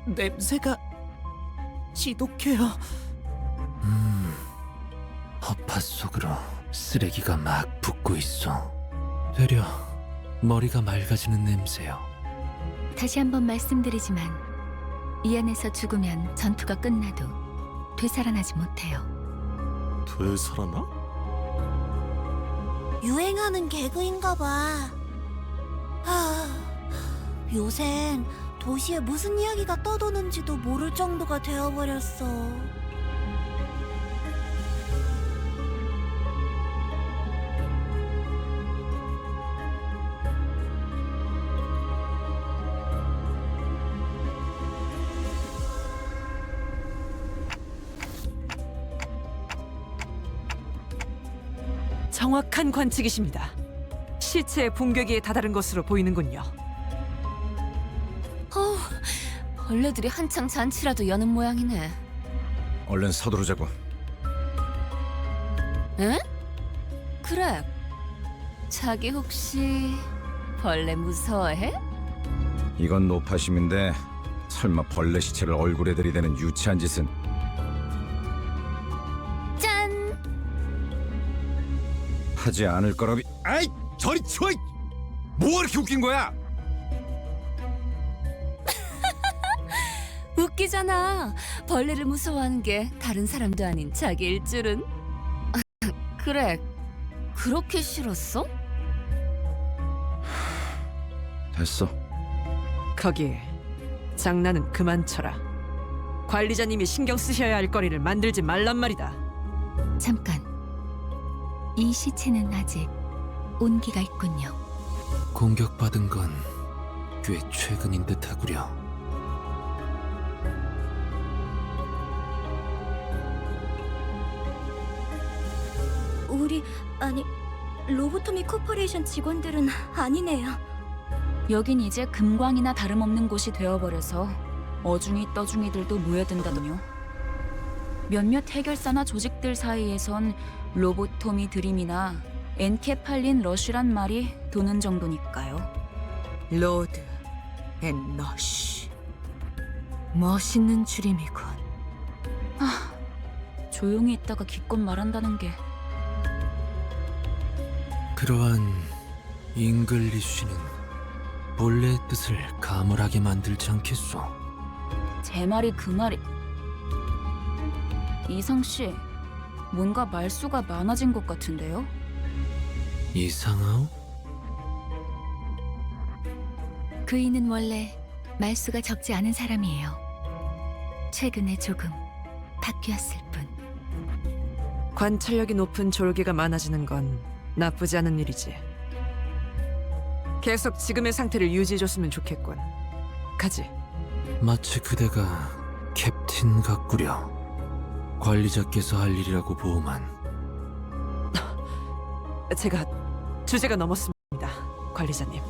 냄새가 지독해요. 허파 속으로 쓰레기가 막 붙고 있어. 되려 머리가 맑아지는 냄새요. 다시 한번 말씀드리지만 이 안에서 죽으면 전투가 끝나도 되살아나지 못해요. 되살아나? 유행하는 개그인가 봐. 요샌 도시에 무슨 이야기가 떠도는지도 모를 정도가 되어버렸어. 정확한 관측이십니다. 시체의 붕괴기에 다다른 것으로 보이는군요. 벌레들이 한창 잔치라도 여는 모양이네. 얼른 서두르자고. 에? 그래. 자기 혹시 벌레 무서워해? 이건 노파심인데 설마 벌레 시체를 얼굴에 들이대는 유치한 짓은. 짠! 하지 않을 거라비. 아이, 저리 치워! 뭐가 이렇게 웃긴 거야? 웃기잖아. 벌레를 무서워하는 게 다른 사람도 아닌 자기일 줄은. 그래. 그렇게 싫었어? 됐어. 거기 장난은 그만 쳐라. 관리자님이 신경 쓰셔야 할 거리를 만들지 말란 말이다. 잠깐. 이 시체는 아직 온기가 있군요. 공격받은 건 꽤 최근인 듯하구려. 아니, 로보토미 코퍼레이션 직원들은 아니네요. 여긴 이제 금광이나 다름없는 곳이 되어버려서 어중이 떠중이들도 모여든다더뇨. 몇몇 해결사나 조직들 사이에선 로보토미 드림이나 엔케팔린 러쉬란 말이 도는 정도니까요. 로드 앤 러쉬. 멋있는 줄임이군. 조용히 있다가 기껏 말한다는 게. 그러한 잉글리쉬는 본래의 뜻을 가물하게 만들지 않겠소. 제 말이 그 말이. 이상 씨, 뭔가 말수가 많아진 것 같은데요? 이상하오? 그이는 원래 말수가 적지 않은 사람이에요. 최근에 조금 바뀌었을 뿐. 관찰력이 높은 졸개가 많아지는 건 나쁘지 않은 일이지. 계속 지금의 상태를 유지해줬으면 좋겠군. 가지. 마치 그대가 캡틴 같구려. 관리자께서 할 일이라고 보호만. 제가 주제가 넘었습니다, 관리자님.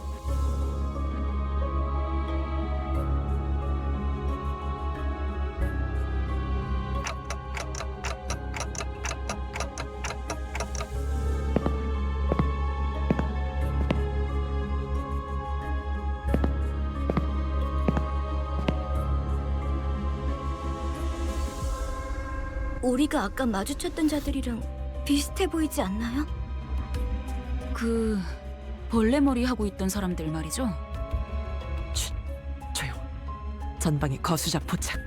우리가 아까 마주쳤던 자들이랑 비슷해 보이지 않나요? 그 벌레머리 하고 있던 사람들 말이죠? 조용. 전방에 거수자 포착.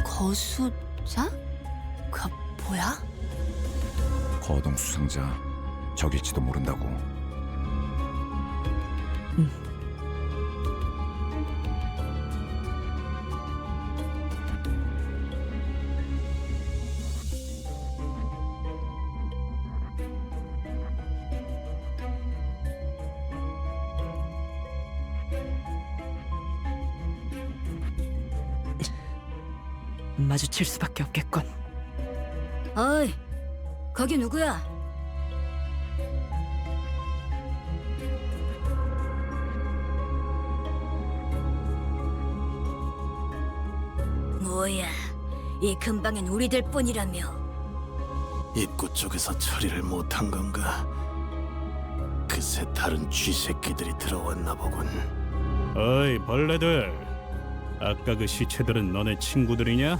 거수자? 그 뭐야? 거동 수상자 적일지도 모른다고. 마주칠 수밖에 없겠군. 어이, 거기 누구야? 뭐야, 이 근방엔 우리들 뿐이라며. 입구 쪽에서 처리를 못한 건가? 그새 다른 쥐새끼들이 들어왔나 보군. 어이 벌레들, 아까 그 시체들은 너네 친구들이냐?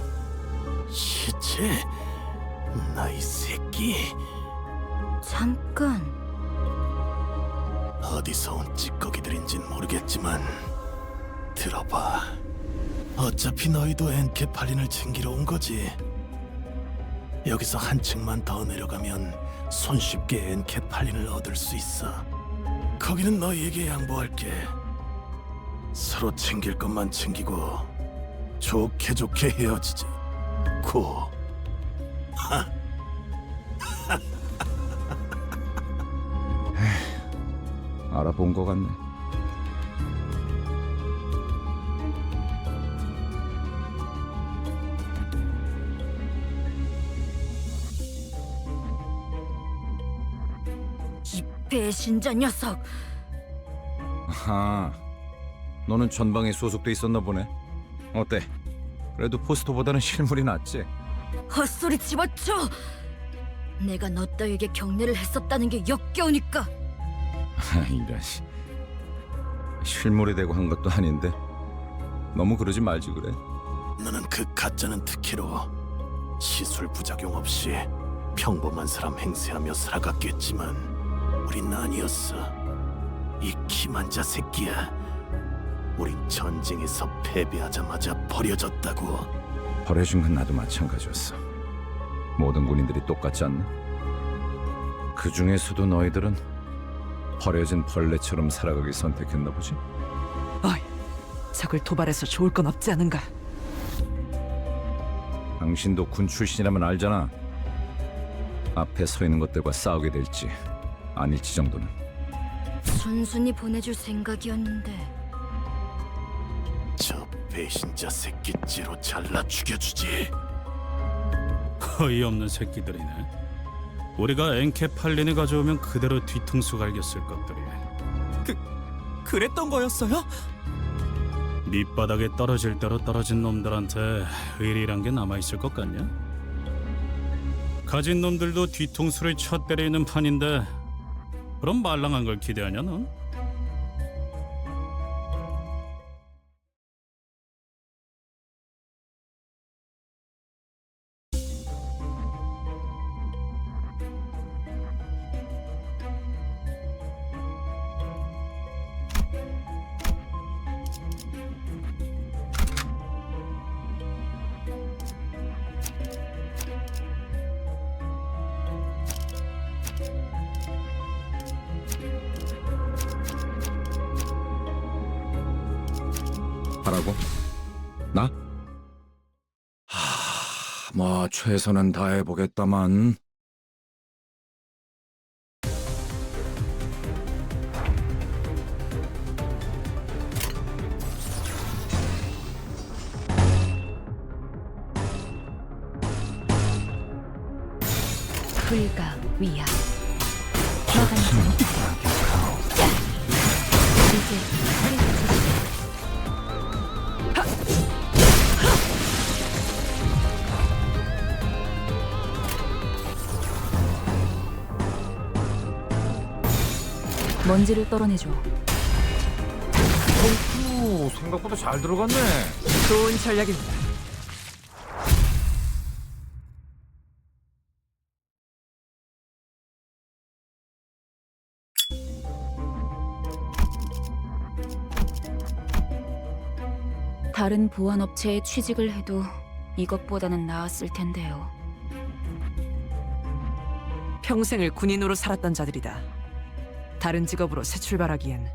시체? 나이 새끼. 잠깐. 어디서 온 찌꺼기들인진 모르겠지만 들어봐. 어차피 너희도 엔케팔린을 챙기러 온 거지. 여기서 한층만 더 내려가면 손쉽게 엔케팔린을 얻을 수 있어. 거기는 너희에게 양보할게. 서로 챙길 것만 챙기고 좋게 좋게 헤어지자. 고. 알아본 것 같네. 이 배신자 녀석. 아하, 너는 전방에 소속돼 있었나 보네. 어때? 그래도 포스터보다는 실물이 낫지? 헛소리 집어쳐. 내가 너 따위에게 경례를 했었다는 게 역겨우니까. 이런 씨. 실물이 되고 한 것도 아닌데 너무 그러지 말지 그래. 너는 그 가짜는 특혜로 시술 부작용 없이 평범한 사람 행세하며 살아갔겠지만 우린 아니었어. 이 기만자 새끼야. 우린 전쟁에서 패배하자마자 버려졌다고. 버려진 건 나도 마찬가지였어. 모든 군인들이 똑같지 않나? 그 중에서도 너희들은 버려진 벌레처럼 살아가기 선택했나 보지? 어이, 적을 도발해서 좋을 건 없지 않은가? 당신도 군 출신이라면 알잖아. 앞에 서 있는 것들과 싸우게 될지 아닐지 정도는. 순순히 보내줄 생각이었는데. 저 배신자 새끼째로 잘라 죽여주지. 어이없는 새끼들이네. 우리가 엔케팔린을 가져오면 그대로 뒤통수 갈겼을 것들이. 그랬던 거였어요? 밑바닥에 떨어질 대로 떨어진 놈들한테 의리란 게 남아있을 것 같냐? 가진 놈들도 뒤통수를 쳐 때리는 판인데 그럼 말랑한 걸 기대하냐 넌? 하라고? 나? 뭐 최선은 다해보겠다만. 불가 위야. 먼지를 떨어내줘. 오, 생각보다 잘 들어갔네. 좋은 전략입니다. 다른 보안업체에 취직을 해도 이것보다는 나았을 텐데요. 평생을 군인으로 살았던 자들이다. 다른 직업으로 새 출발하기엔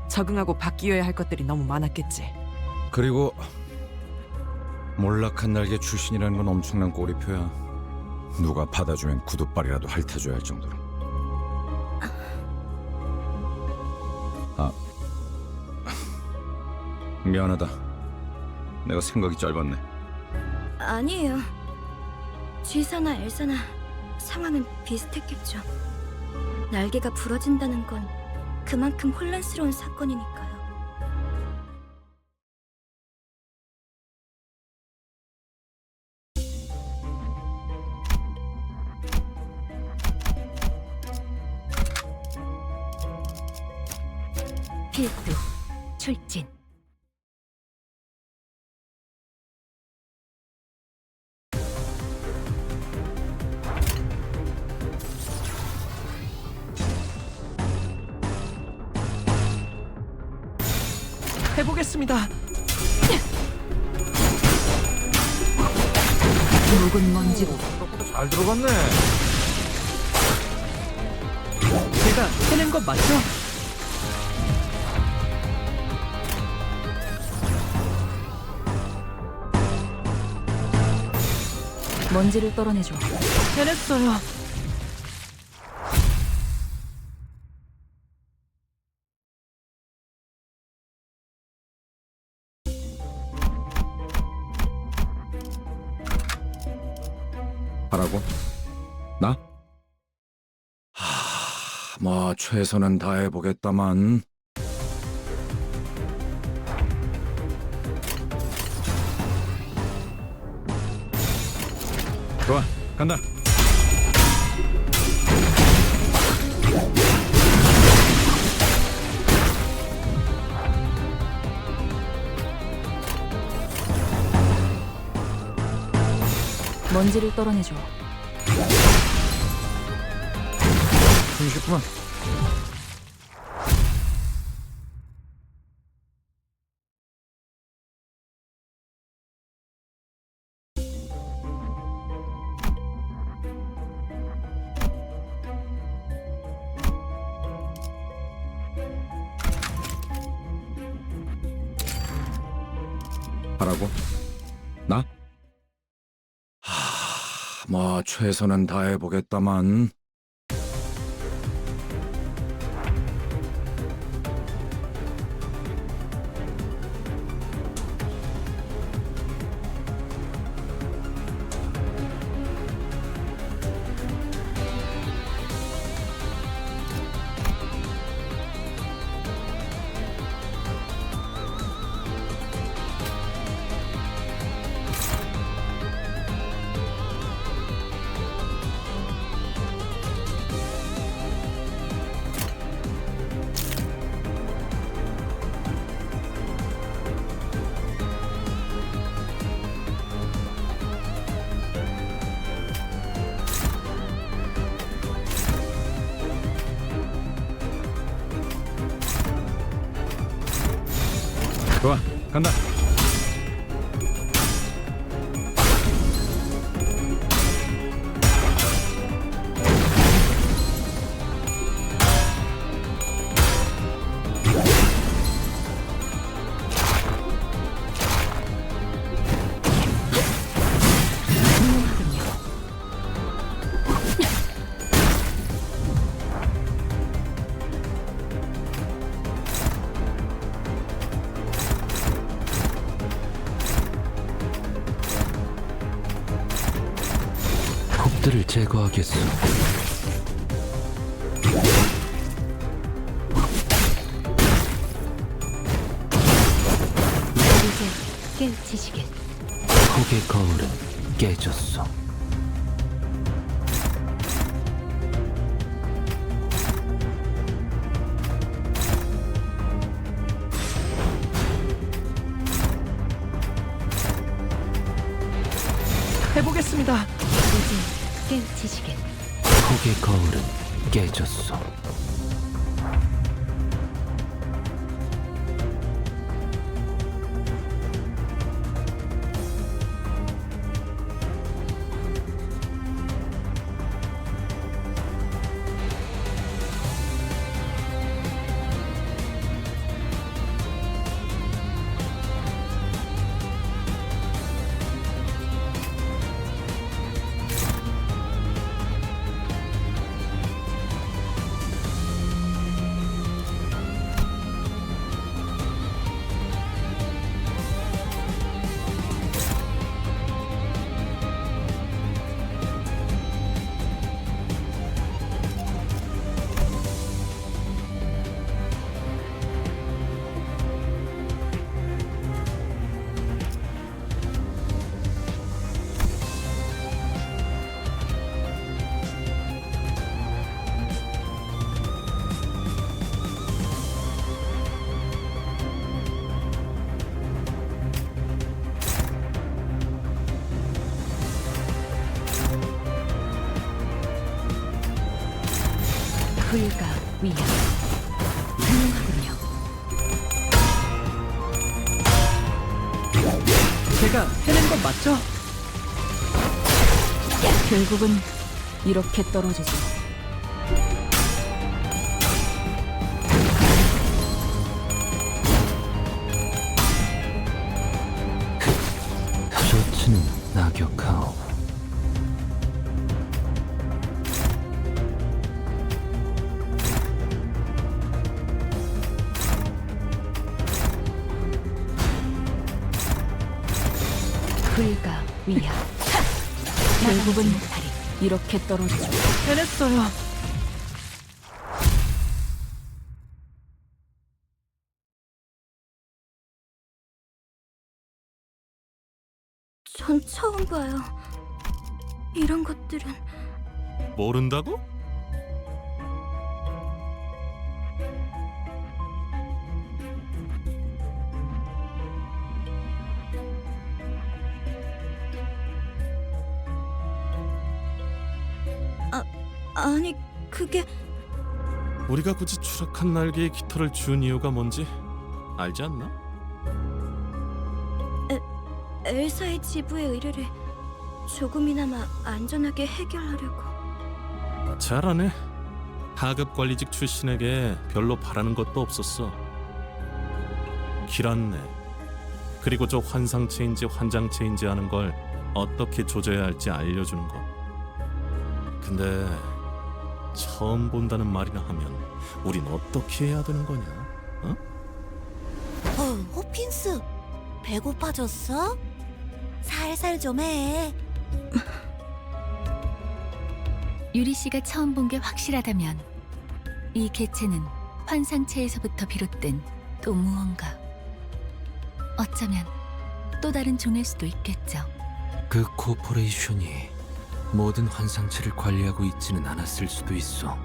적응하고 바뀌어야 할 것들이 너무 많았겠지. 그리고 몰락한 날개 출신이라는 건 엄청난 꼬리표야. 누가 받아주면 구둣발이라도 핥아줘야 할 정도로. 아, 미안하다. 내가 생각이 짧았네. 아니에요. 쥐사나 엘사나 상황은 비슷했겠죠. 날개가 부러진다는 건 그만큼 혼란스러운 사건이니까요. 필두 출진. 해보겠습니다. 묵은 먼지로 잘 들어갔네. 제가 해낸 것 맞죠? 먼지를 떨어내줘. 해냈어요. 하라고? 나? 뭐 최선은 다해보겠다만. 좋아, 간다. 먼지를 떨어내줘. 숨 쉽구만. 하라고? 나? 뭐 최선은 다해보겠다만. 좋아, 간다. 곡들을 제거하겠소. 이제 깨우치시길. 곡의 거울은 깨졌소. 해보겠습니다. 이제 깨우치시길. 곡의 거울은 깨졌소. 제가 해낸 건 맞죠? 결국은 이렇게 떨어지죠. 쇼츠는 낙역하오. 불가 위야. 결국은 이렇게 떨어지죠. 해냈어요. 전 처음 봐요. 이런 것들은 모른다고? 아니 그게 우리가 굳이 추락한 날개에 깃털을 준 이유가 뭔지 알지 않나? 엘사의 지부의 의뢰를 조금이나마 안전하게 해결하려고. 잘하네. 하급 관리직 출신에게 별로 바라는 것도 없었어. 길 안내, 그리고 저 환상체인지 환장체인지 하는 걸 어떻게 조져야 할지 알려주는 거. 근데 처음 본다는 말이나 하면 우린 어떻게 해야 되는 거냐? 어? 호핀스, 배고파졌어? 살살 좀 해. 유리 씨가 처음 본 게 확실하다면 이 개체는 환상체에서부터 비롯된 또 무언가. 어쩌면 또 다른 종일 수도 있겠죠. 그 코퍼레이션이 모든 환상체를 관리하고 있지는 않았을 수도 있어.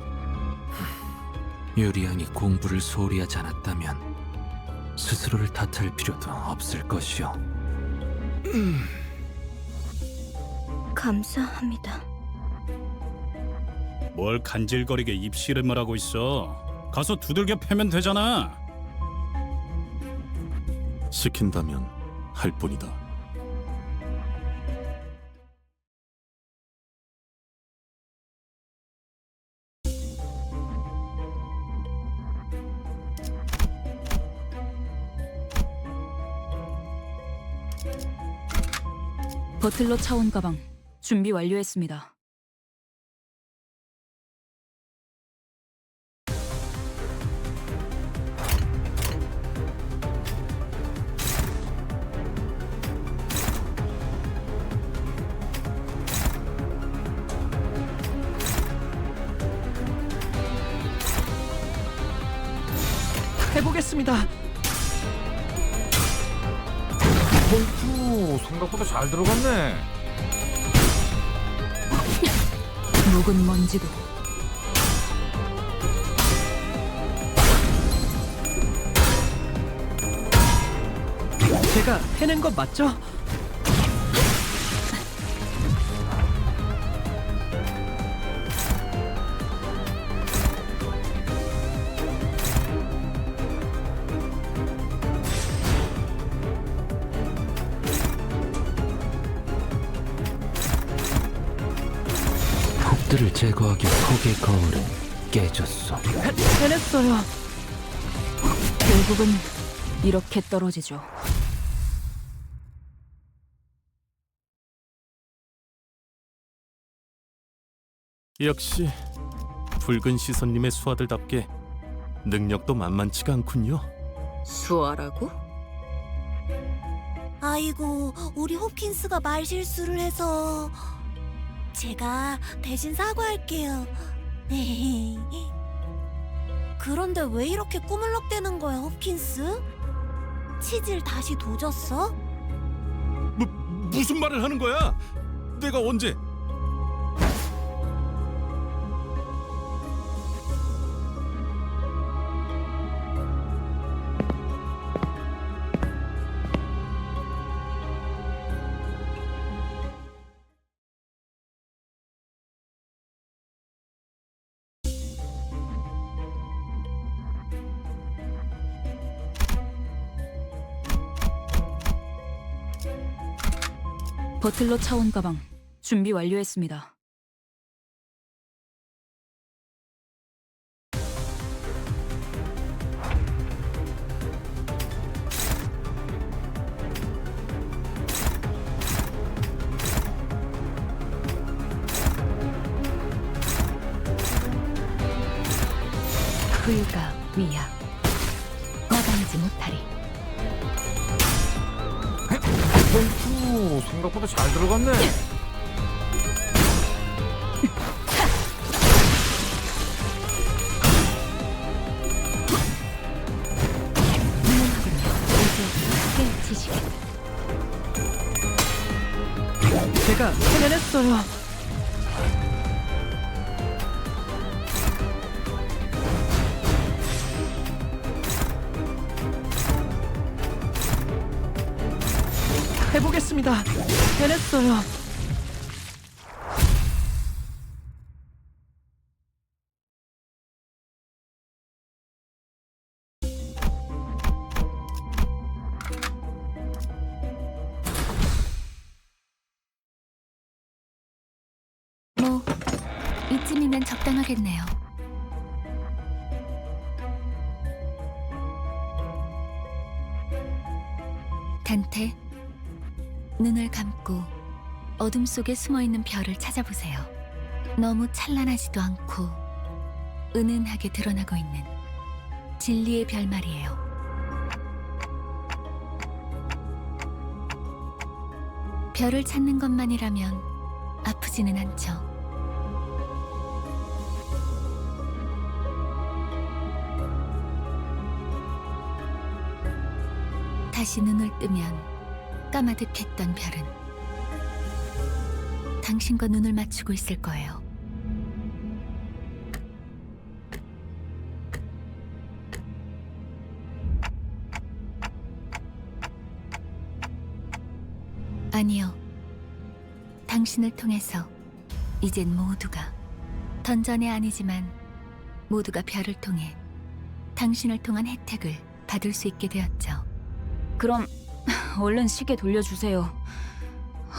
유리안이 공부를 소홀히 하지 않았다면 스스로를 탓할 필요도 없을 것이오. 감사합니다. 뭘 간질거리게 입씨름을 하고 있어. 가서 두들겨 패면 되잖아. 시킨다면 할 뿐이다. 버틀러 차원 가방 준비 완료했습니다. 해보겠습니다. 생각보다 잘 들어갔네. 묵은 먼지도 제가 해낸 건 맞죠? 폭들을 제거하기 폭의 거울은 깨졌어. 해냈어요. 결국은 이렇게 떨어지죠. 역시 붉은 시선님의 수하들답게 능력도 만만치가 않군요. 수아라고? 아이고, 우리 호킨스가 말 실수를 해서 제가 대신 사과할게요. 그런데 왜 이렇게 꾸물럭대는 거야, 호킨스? 치질 다시 도졌어? 무슨 말을 하는 거야? 내가 언제? 버틀러 차원 가방 준비 완료했습니다. 불가 위야 나가지 못하리. 생각보다 잘 들어갔네. 지시게. 제가 해냈어요. 해보겠습니다. 해냈어요. 뭐 이쯤이면 적당하겠네요. 단테, 눈을 감고 어둠 속에 숨어있는 별을 찾아보세요. 너무 찬란하지도 않고 은은하게 드러나고 있는 진리의 별 말이에요. 별을 찾는 것만이라면 아프지는 않죠. 다시 눈을 뜨면 까마득했던 별은 당신과 눈을 맞추고 있을 거예요. 아니요. 당신을 통해서 이젠 모두가, 던전이 아니지만 모두가 별을 통해 당신을 통한 혜택을 받을 수 있게 되었죠. 그럼 얼른 시계 돌려주세요.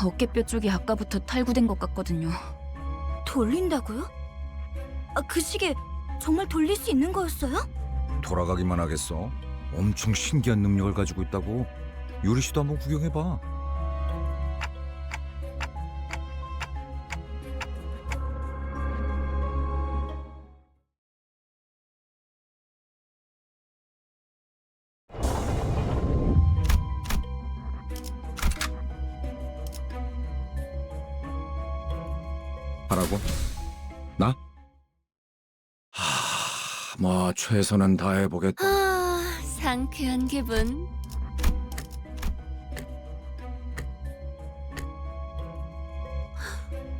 어깨뼈 쪽이 아까부터 탈구된 것 같거든요. 돌린다고요? 아, 그 시계 정말 돌릴 수 있는 거였어요? 돌아가기만 하겠어. 엄청 신기한 능력을 가지고 있다고. 유리 씨도 한번 구경해봐. 하라고? 나? 뭐 최선은 다해보겠다. 아, 상쾌한 기분.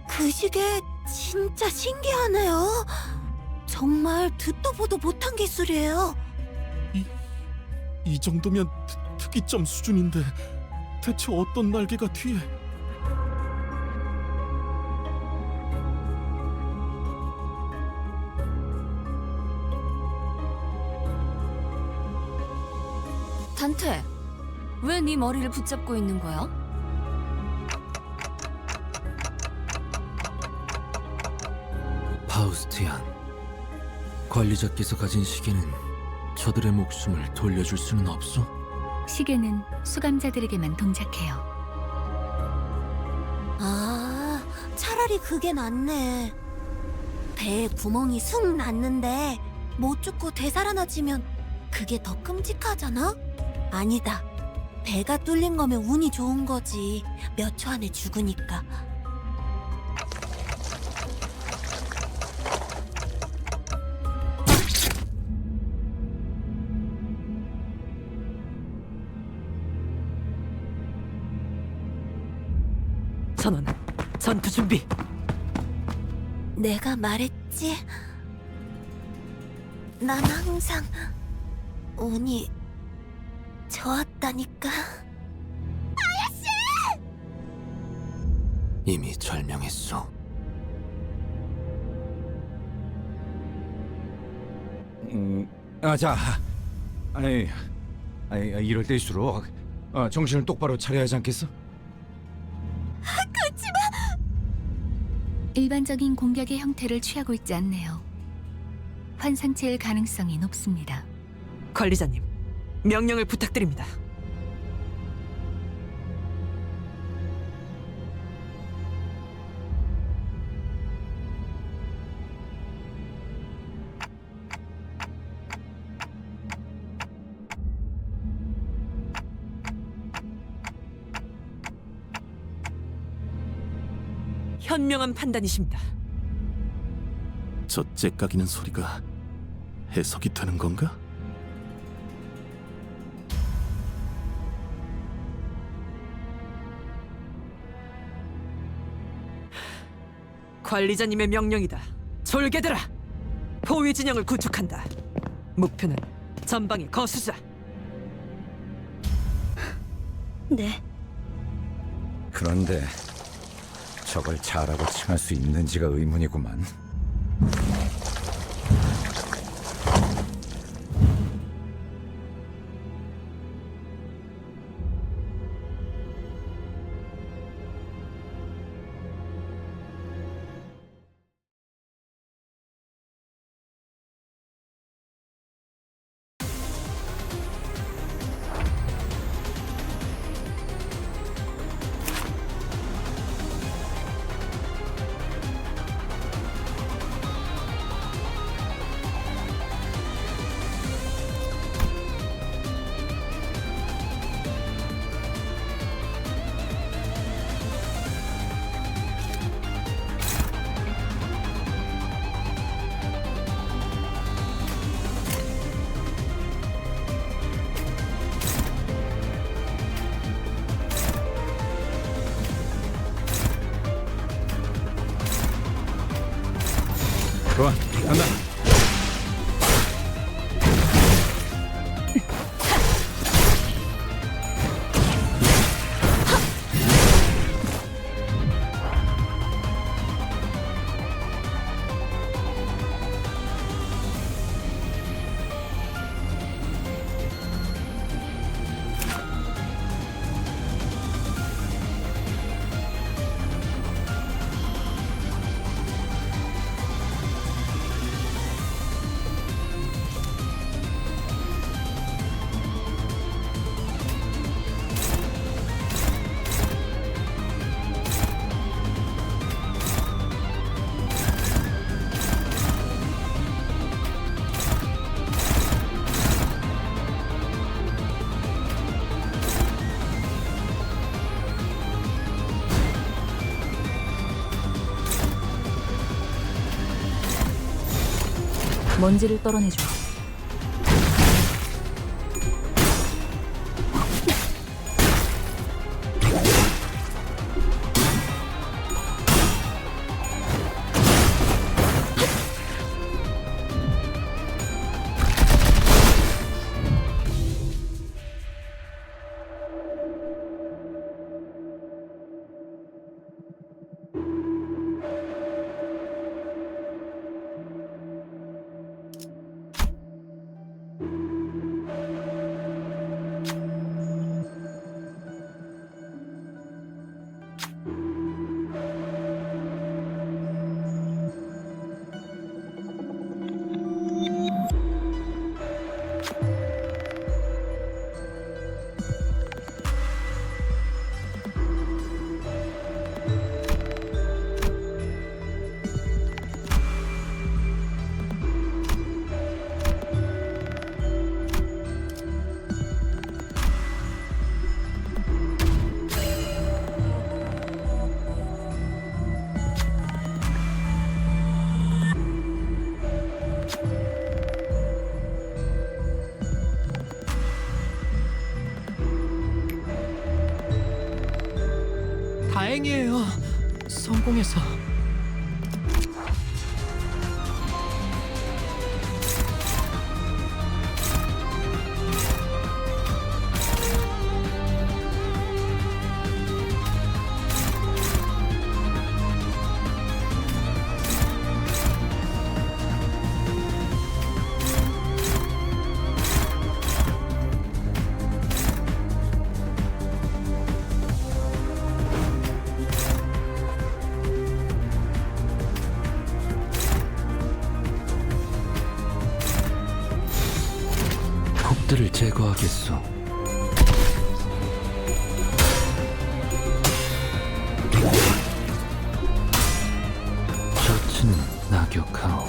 그 시계 진짜 신기하네요. 정말 듣도 보도 못한 기술이에요. 이 정도면 특이점 수준인데 대체 어떤 날개가 뒤에? 단테, 왜 네 머리를 붙잡고 있는 거야? 파우스티안, 관리자께서 가진 시계는 저들의 목숨을 돌려줄 수는 없소? 시계는 수감자들에게만 동작해요. 아, 차라리 그게 낫네. 배에 구멍이 숭 났는데 못 죽고 되살아나지면 그게 더 끔찍하잖아? 아니다. 배가 뚫린 거면 운이 좋은 거지. 몇 초 안에 죽으니까. 선원, 전투 준비. 내가 말했지. 난 항상 운이 좋았다니까. 이미 절명했소. 자, 아니, 이럴 때일수록 정신을 똑바로 차려야 하지 않겠어? 일반적인 공격의 형태를 취하고 있지 않네요. 환상체일 가능성이 높습니다. 관리자님, 명령을 부탁드립니다. 현명한 판단이십니다. 저 째까기는 소리가 해석이 되는 건가? 관리자님의 명령이다. 졸개들아! 포위 진영을 구축한다. 목표는 전방의 거수자. 네. 그런데 저걸 자라고 칭할 수 있는지가 의문이구만. 좋아, 간다. 먼지를 떨어내줘. 다행이에요. 성공해서. 제거하겠소. 셔츠는 낙역하오.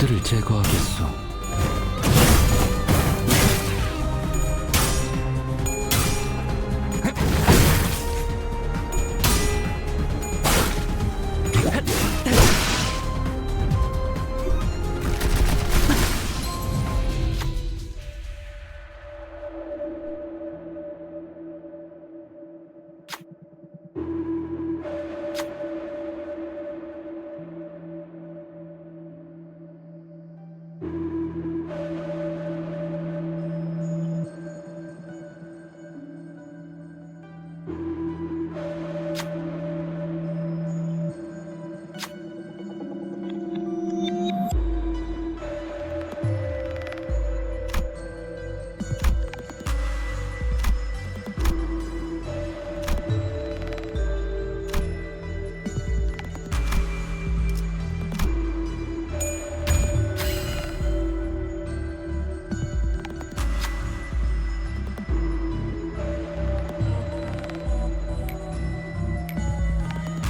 적들을 제거하겠소.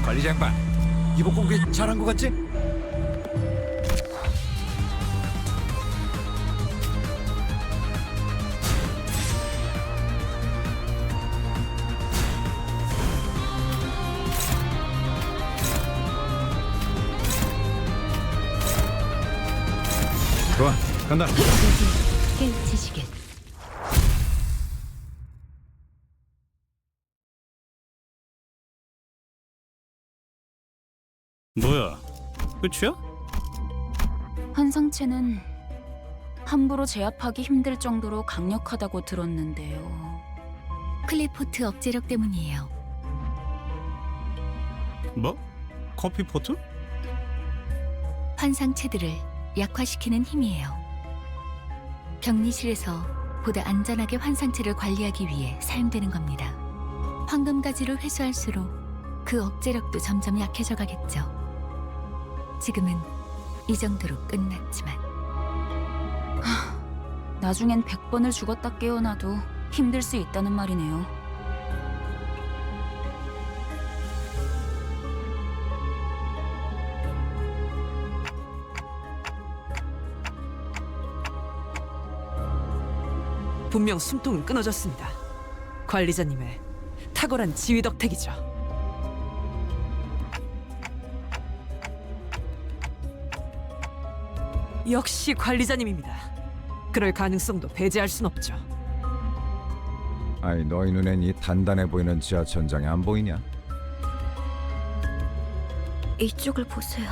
관리 장관, 이번 공개 잘한 것 같지? 좋아, 간다. 깨우치시겠. 뭐야? 끝이야? 환상체는 함부로 제압하기 힘들 정도로 강력하다고 들었는데요. 클리포트 억제력 때문이에요. 뭐? 커피포트? 환상체들을 약화시키는 힘이에요. 격리실에서 보다 안전하게 환상체를 관리하기 위해 사용되는 겁니다. 황금가지를 회수할수록 그 억제력도 점점 약해져 가겠죠. 지금은 이 정도로 끝났지만 나중엔 100번을 죽었다 깨어나도 힘들 수 있다는 말이네요. 분명 숨통은 끊어졌습니다. 관리자님의 탁월한 지휘 덕택이죠. 역시 관리자님입니다. 그럴 가능성도 배제할 순 없죠. 아이, 너희 눈엔 이 단단해 보이는 지하천장이 안 보이냐? 이쪽을 보세요.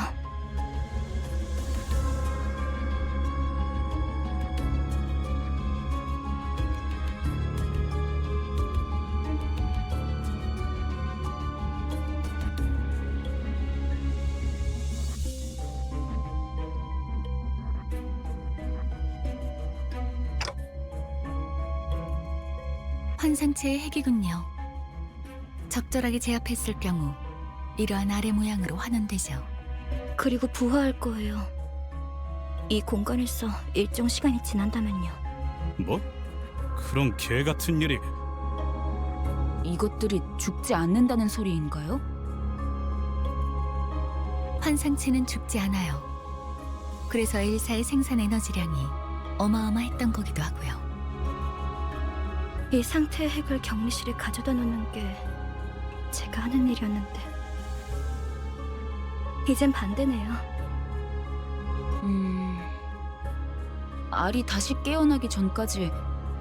환상체의 핵이군요. 적절하게 제압했을 경우 이러한 아래 모양으로 환원되죠. 그리고 부화할 거예요. 이 공간에서 일정 시간이 지난다면요. 뭐? 그런 개 같은 일이. 이것들이 죽지 않는다는 소리인가요? 환상체는 죽지 않아요. 그래서 엘사의 생산 에너지량이 어마어마했던 거기도 하고요. 이 상태의 핵을 격리실에 가져다 놓는 게 제가 하는 일이었는데 이젠 반대네요. 알이 다시 깨어나기 전까지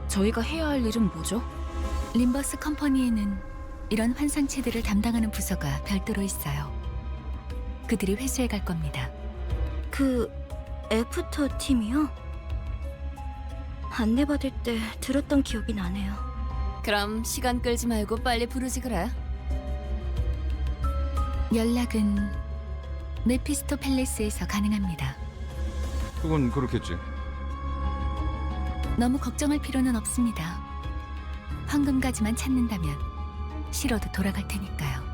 저희가 해야 할 일은 뭐죠? 림버스 컴퍼니에는 이런 환상체들을 담당하는 부서가 별도로 있어요. 그들이 회수해 갈 겁니다. 그 애프터 팀이요? 안내받을 때 들었던 기억이 나네요. 그럼 시간 끌지 말고 빨리 부르지 그래. 연락은 메피스토 팰리스에서 가능합니다. 그건 그렇겠지. 너무 걱정할 필요는 없습니다. 황금가지만 찾는다면 싫어도 돌아갈 테니까요.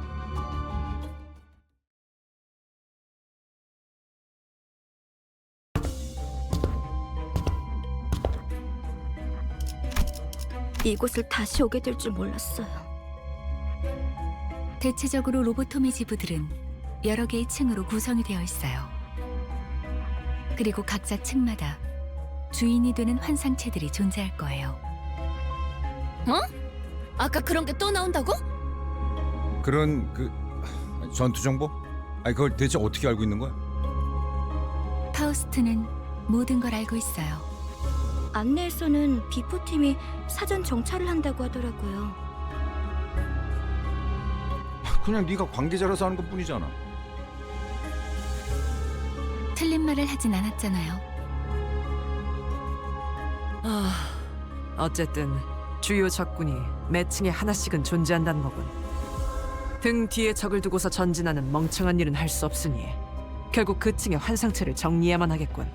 이곳을 다시 오게 될 줄 몰랐어요. 대체적으로 로보토미 지부들은 여러 개의 층으로 구성이 되어 있어요. 그리고 각자 층마다 주인이 되는 환상체들이 존재할 거예요. 아까 그런 게 또 나온다고? 그런 전투 정보? 아니 그걸 대체 어떻게 알고 있는 거야? 파우스트는 모든 걸 알고 있어요. 안내에서는 비포팀이 사전 정찰을 한다고 하더라고요. 그냥 네가 관계자라서 하는 것뿐이잖아. 틀린 말을 하진 않았잖아요. 어쨌든 주요 적군이 매 층에 하나씩은 존재한다는 거군. 등 뒤에 적을 두고서 전진하는 멍청한 일은 할 수 없으니 결국 그 층의 환상체를 정리해야만 하겠군.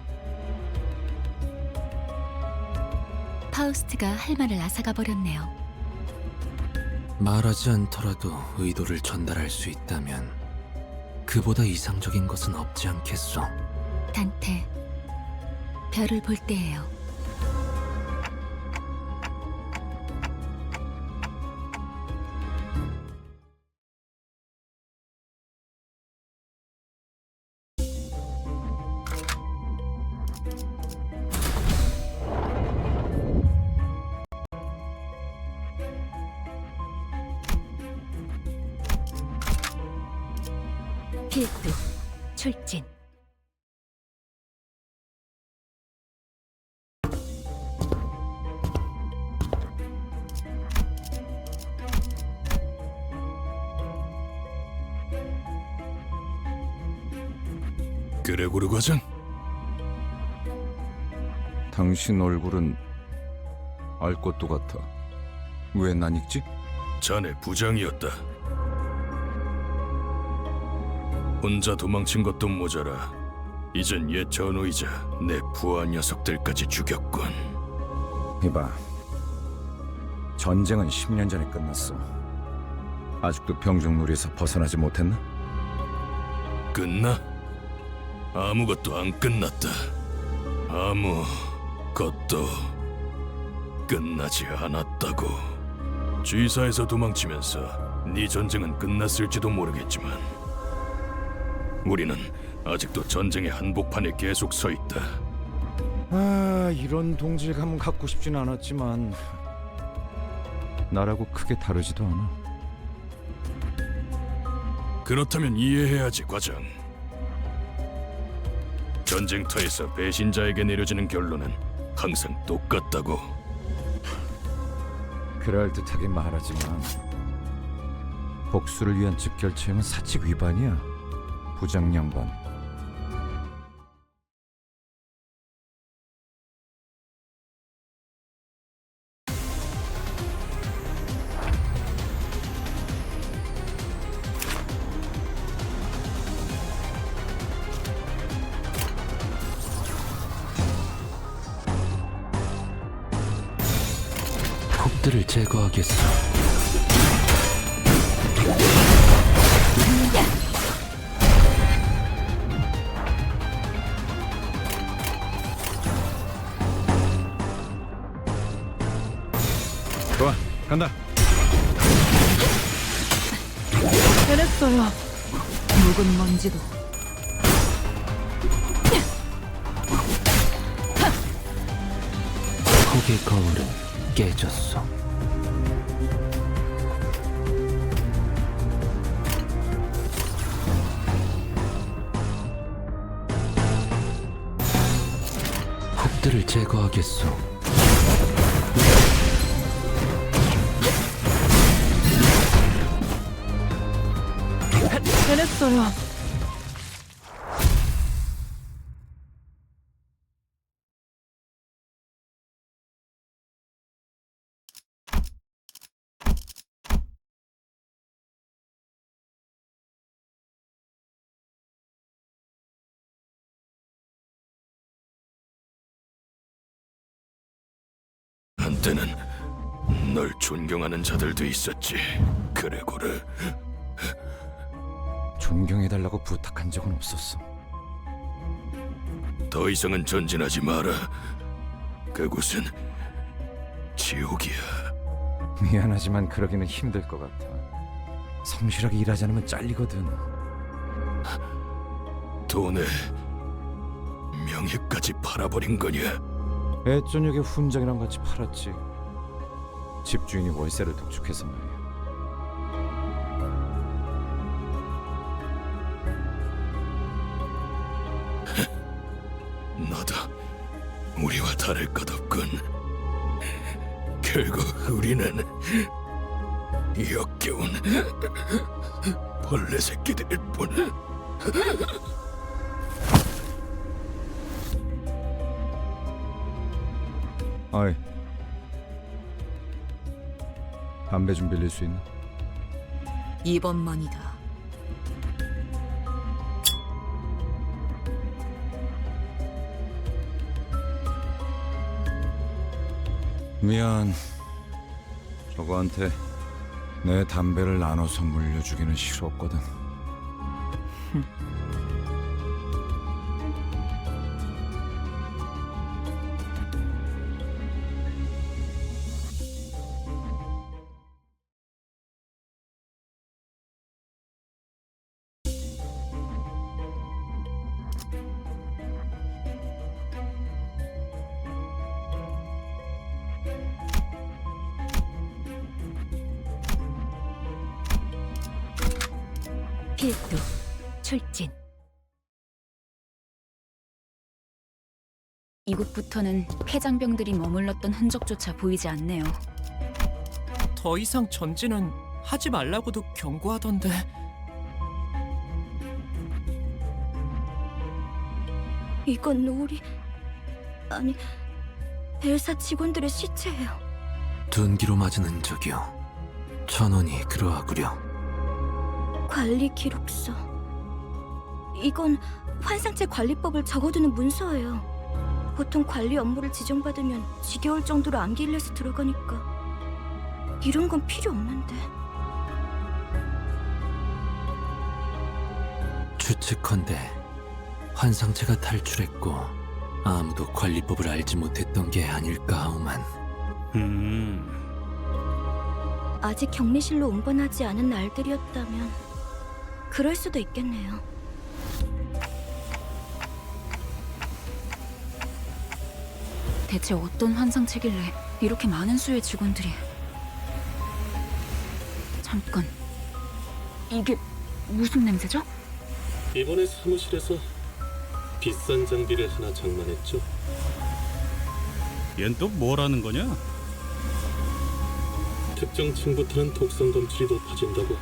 파우스트가 할 말을 앗아가 버렸네요. 말하지 않더라도 의도를 전달할 수 있다면 그보다 이상적인 것은 없지 않겠소. 단테, 별을 볼 때예요. 필두, 출진. 그레고르 과장, 당신 얼굴은 알 것도 같아. 왜 난 읽지? 자네 부장이었다. 혼자 도망친 것도 모자라 이젠 옛 전우이자 내 부하 녀석들까지 죽였군. 이봐, 전쟁은 10년 전에 끝났어. 아직도 병정놀이에서 벗어나지 못했나? 끝나? 아무것도 안 끝났다. 아무것도 끝나지 않았다고. G사에서 도망치면서 네 전쟁은 끝났을지도 모르겠지만 우리는 아직도 전쟁의 한복판에 계속 서 있다. 이런 동질감은 갖고 싶진 않았지만 나라고 크게 다르지도 않아. 그렇다면 이해해야지, 과장. 전쟁터에서 배신자에게 내려지는 결론은 항상 똑같다고. 그럴듯하게 말하지만 복수를 위한 즉결체험은 사칙 위반이야, 부장 양반. 폭들을 제거하겠어. 좋아, 간다. 해냈어요. 묵은 먼지도. 폭의 거울은 깨졌어. 폭들을 제거하겠어. 해냈어요. 한때는 널 존경하는 자들도 있었지. 그레고르. 존경해달라고 부탁한 적은 없었어. 더 이상은 전진하지 마라. 그곳은 지옥이야. 미안하지만 그러기는 힘들 것 같아. 성실하게 일하지 않으면 잘리거든. 돈에 명예까지 팔아버린 거냐? 애저녁에 훈장이랑 같이 팔았지. 집주인이 월세를 독촉해서 말이야. 너도 우리와 다를 것 없군. 결국 우리는 역겨운 벌레 새끼들일 뿐. 어이, 담배 좀 빌릴 수 있나? 이번만이다. 미안. 저거한테 내 담배를 나눠서 물려주기는 싫었거든. 필두 출진. 이곳부터는 폐장병들이 머물렀던 흔적조차 보이지 않네요. 더 이상 전진은 하지 말라고도 경고하던데. 이건 아니 벨사 직원들의 시체예요. 둔기로 맞은 흔적이요. 천원이 그러하구려. 관리 기록서. 이건 환상체 관리법을 적어두는 문서예요. 보통 관리 업무를 지정받으면 지겨울 정도로 암기일렛에 들어가니까 이런 건 필요 없는데. 추측컨대 환상체가 탈출했고 아무도 관리법을 알지 못했던 게 아닐까 하오만. 아직 격리실로 운반하지 않은 날들이었다면 그럴 수도 있겠네요. 대체 어떤 환상체길래 이렇게 많은 수의 직원들이... 잠깐, 이게 무슨 냄새죠? 이번에 사무실에서 비싼 장비를 하나 장만했죠. 얜 또 뭐라는 거냐? 특정 층부터는 독성 검출이 높아진다고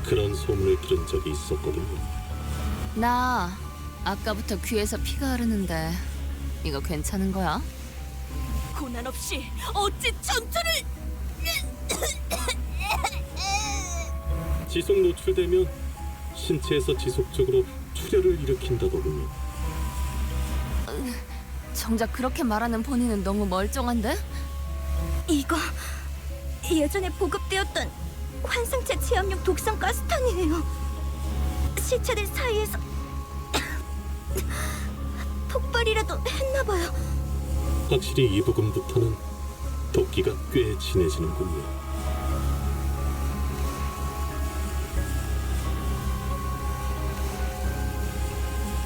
그런 소문을 들은 적이 있었거든요. 나 아까부터 귀에서 피가 흐르는데 이거 괜찮은 거야? 고난 없이 어찌 전투를... 지속 노출되면 신체에서 지속적으로 출혈을 일으킨다더군요. 정작 그렇게 말하는 본인은 너무 멀쩡한데? 이거 예전에 보급되었던 환상체 체험용 독성 가스탄이에요. 시체들 사이에서 폭발이라도 했나봐요. 확실히 이 부근부터는 도끼가 꽤 진해지는군요.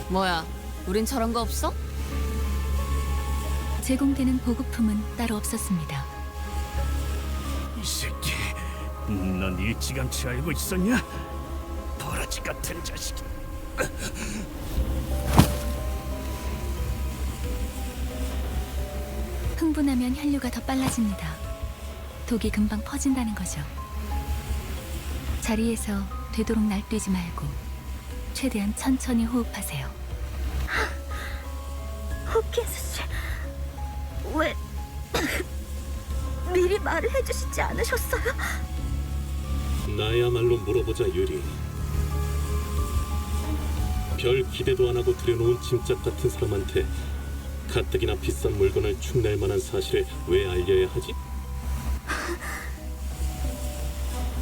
뭐야, 우린 저런 거 없어? 제공되는 보급품은 따로 없었습니다. 이 새끼, 넌 일찌감치 알고 있었냐? 버러지 같은 자식. 흥분하면 혈류가 더 빨라집니다. 독이 금방 퍼진다는 거죠. 자리에서 되도록 날뛰지 말고 최대한 천천히 호흡하세요. 호킨스 씨, 왜 미리 말을 해주시지 않으셨어요? 나야말로 물어보자 유리. 별 기대도 안 하고 들여놓은 짐짝 같은 사람한테 가뜩이나 비싼 물건을 축낼 만한 사실을 왜 알려야 하지?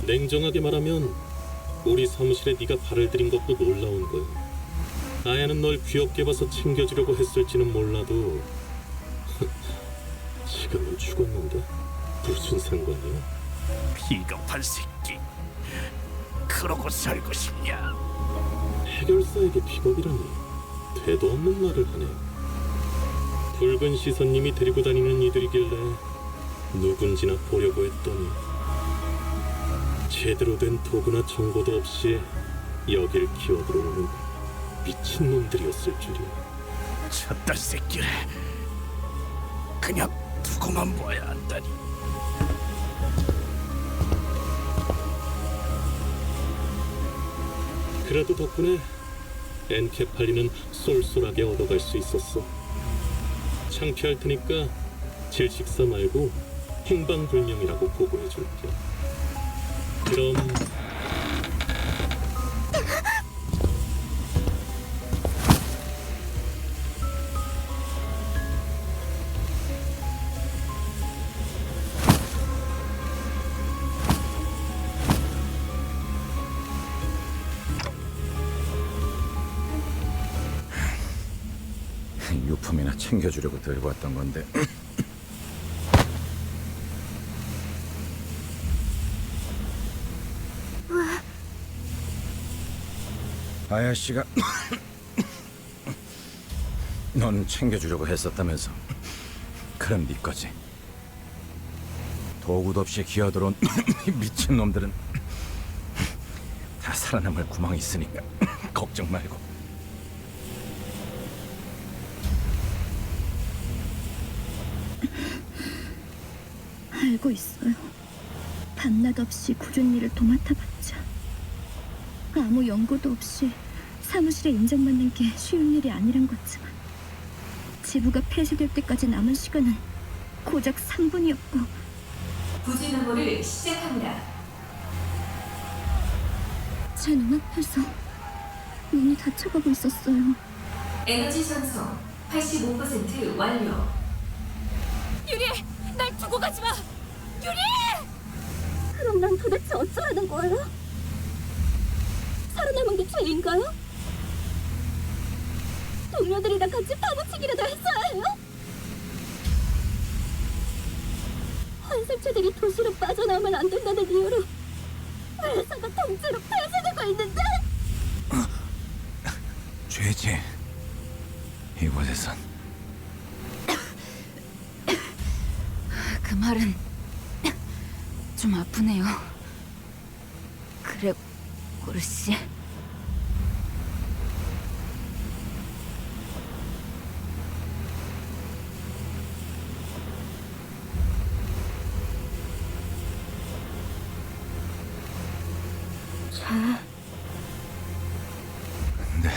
냉정하게 말하면 우리 사무실에 네가 발을 들인 것도 놀라운 거야. 아야는 널 귀엽게 봐서 챙겨주려고 했을지는 몰라도 지금은 죽었는데 무슨 상관이야? 비겁한 새끼. 그러고 살고 싶냐? 해결사에게 비겁이라니 되도 없는 말을 하네. 붉은 시선님이 데리고 다니는 이들이길래 누군지나 보려고 했더니 제대로 된 도구나 정보도 없이 여길 기어들어오는 미친놈들이었을 줄이야. 저딴 새끼를 그냥 두고만 봐야 한다니. 그래도 덕분에 엔케팔리는 쏠쏠하게 얻어갈 수 있었어. 창피할 테니까 질식사 말고 행방불명이라고 보고해줄게. 그럼 유품이나 챙겨주려고 들고 왔던 건데 아야씨가 넌 챙겨주려고 했었다면서. 그럼 네 거지. 도구도 없이 기어들어온 이 미친놈들은 다 살아남을 구멍이 있으니까 걱정 말고. 알고 있어요. 밤낮 없이 꾸준히 일을 도맡아봤자 아무 연고도 없이 사무실에 인정받는 게 쉬운 일이 아니란 거지만 지부가 폐쇄될 때까지 남은 시간은 고작 3분이었고 부지 메모를 시작합니다. 제 눈앞에서 눈이 다쳐가고 있었어요. 에너지 전송 85% 완료. 유리! 날 두고 가지 마! 유리! 그럼 난 도대체 어쩌라는 거예요? 살아남은 게 죄인가요? 동료들이랑 같이 파묻히기라도 했어야 해요? 환생체들이 도시로 빠져나오면 안 된다는 이유로 회사가 통째로 폐쇄되고 있는데? 죄지. 이곳에선 그 말은 좀 아프네요. 그래, 고르씨. 근데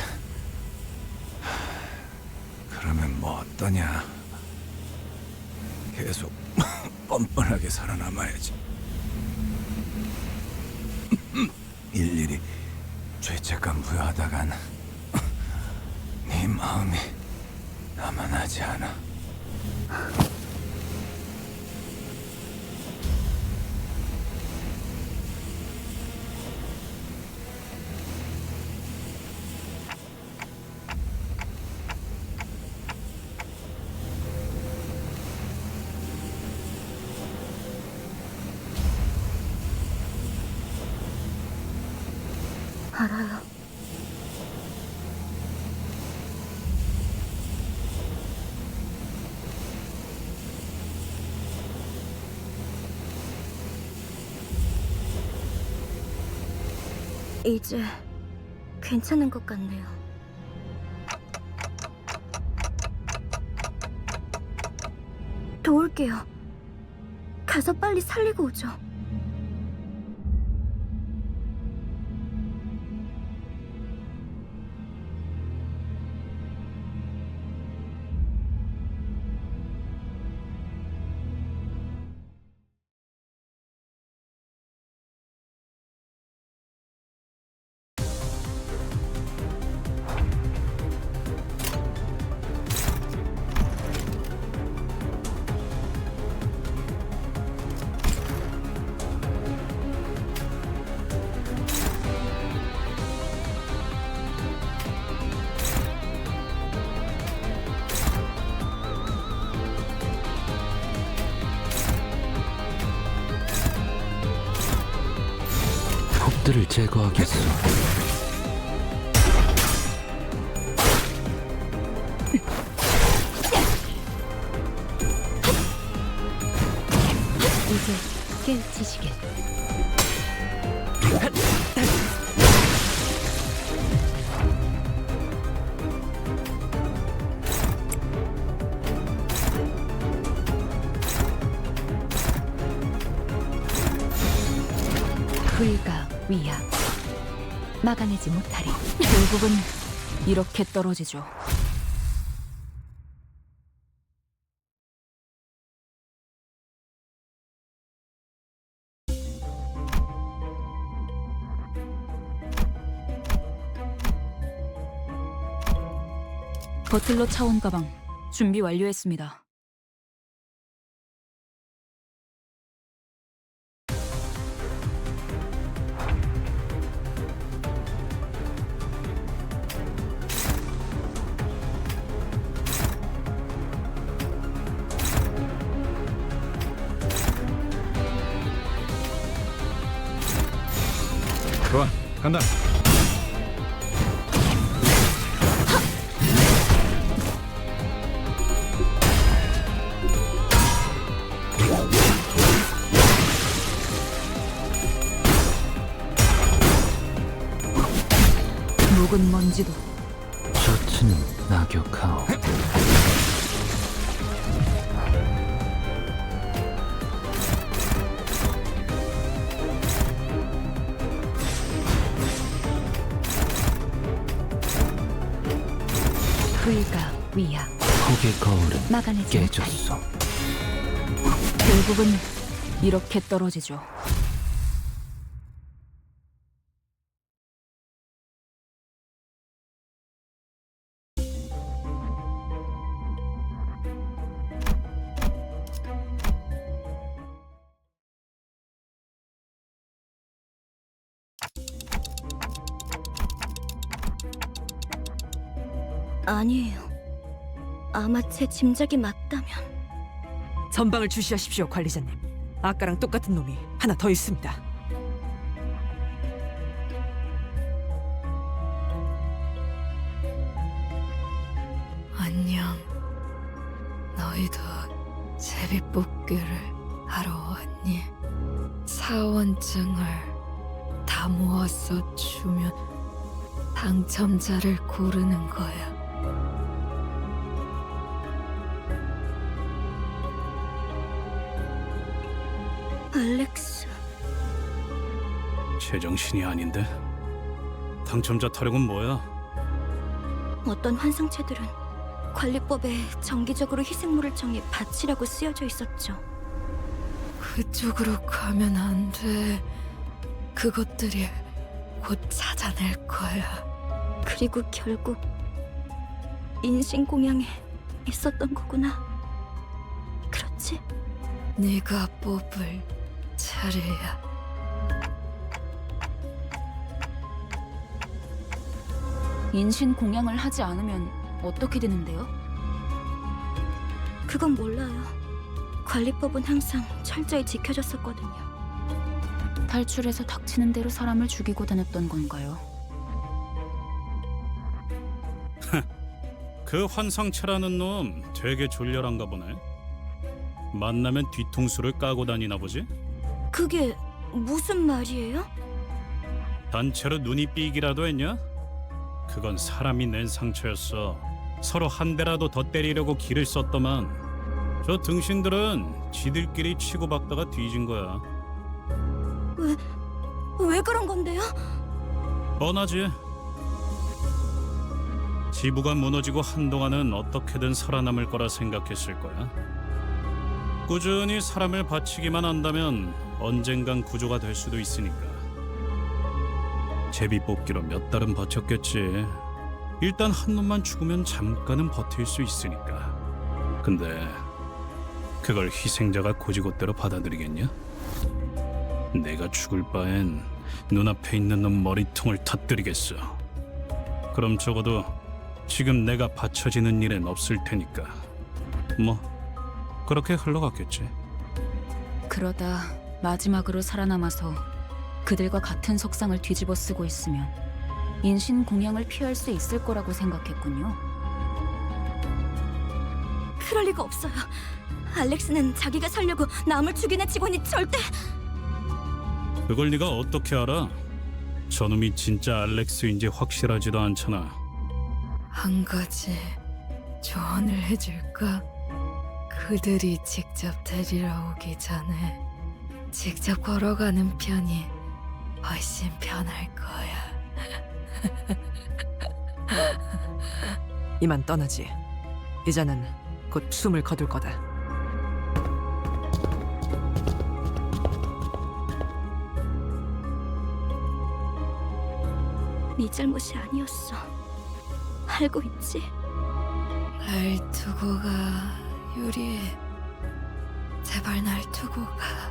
그러면 뭐 어떠냐? 계속 뻔뻔하게 살아남아야지. 일일이 죄책감 부여하다간 네 마음이 남아나지 않아. 알아요. 이제 괜찮은 것 같네요. 도울게요. 가서 빨리 살리고 오죠. 적들을 제거하겠어. 이제 깨우치시길. 불가 위야 막아내지 못하리. 결국은 이렇게 떨어지죠. 버틀러 차원 가방 준비 완료했습니다. 좋아, 간다. 묵은 먼지도 셔츠는 낙엽하오. 불가 위야 폭의 거울은 막아내지 못하리. 깨졌어. 결국은 이렇게 떨어지죠. 아니에요. 아마 제 짐작이 맞다면. 전방을 주시하십시오, 관리자님. 아까랑 똑같은 놈이 하나 더 있습니다. 안녕. 너희도 제비뽑기를 하러 왔니? 사원증을 다 모아서 주면 당첨자를 고르는 거야. 알렉스. 제정신이 아닌데? 당첨자 타령은 뭐야? 어떤 환상체들은 관리법에 정기적으로 희생물을 정해 바치라고 쓰여져 있었죠. 그쪽으로 가면 안 돼. 그것들이 곧 찾아낼 거야. 그리고 결국 인신공양에 있었던 거구나. 그렇지? 네가 뽑을 차례야. 인신 공양을 하지 않으면 어떻게 되는데요? 그건 몰라요. 관리법은 항상 철저히 지켜졌었거든요. 탈출해서 닥치는 대로 사람을 죽이고 다녔던 건가요? 그 환상체라는 놈 되게 졸렬한가 보네. 만나면 뒤통수를 까고 다니나 보지? 그게 무슨 말이에요? 단체로 눈이 삐기라도 했냐? 그건 사람이 낸 상처였어. 서로 한 대라도 더 때리려고 기를 썼더만 저 등신들은 지들끼리 치고받다가 뒤진 거야. 왜 그런 건데요? 뻔하지. 지부가 무너지고 한동안은 어떻게든 살아남을 거라 생각했을 거야. 꾸준히 사람을 바치기만 한다면 언젠간 구조가 될 수도 있으니까. 제비뽑기로 몇 달은 버텼겠지. 일단 한 놈만 죽으면 잠깐은 버틸 수 있으니까. 근데 그걸 희생자가 고지곳대로 받아들이겠냐? 내가 죽을 바엔 눈앞에 있는 놈 머리통을 터뜨리겠어. 그럼 적어도 지금 내가 바쳐지는 일엔 없을 테니까. 뭐 그렇게 흘러갔겠지. 그러다 마지막으로 살아남아서 그들과 같은 석상을 뒤집어 쓰고 있으면 인신 공양을 피할 수 있을 거라고 생각했군요. 그럴 리가 없어요. 알렉스는 자기가 살려고 남을 죽이는 직원이 절대... 그걸 네가 어떻게 알아? 저놈이 진짜 알렉스인지 확실하지도 않잖아. 한 가지 조언을 해줄까? 그들이 직접 데리러 오기 전에 직접 걸어가는 편이 훨씬 편할 거야. 이만 떠나지. 이자는 곧 숨을 거둘 거다. 네 잘못이 아니었어. 알고 있지? 날 두고 가, 유리. 제발 날 두고 가.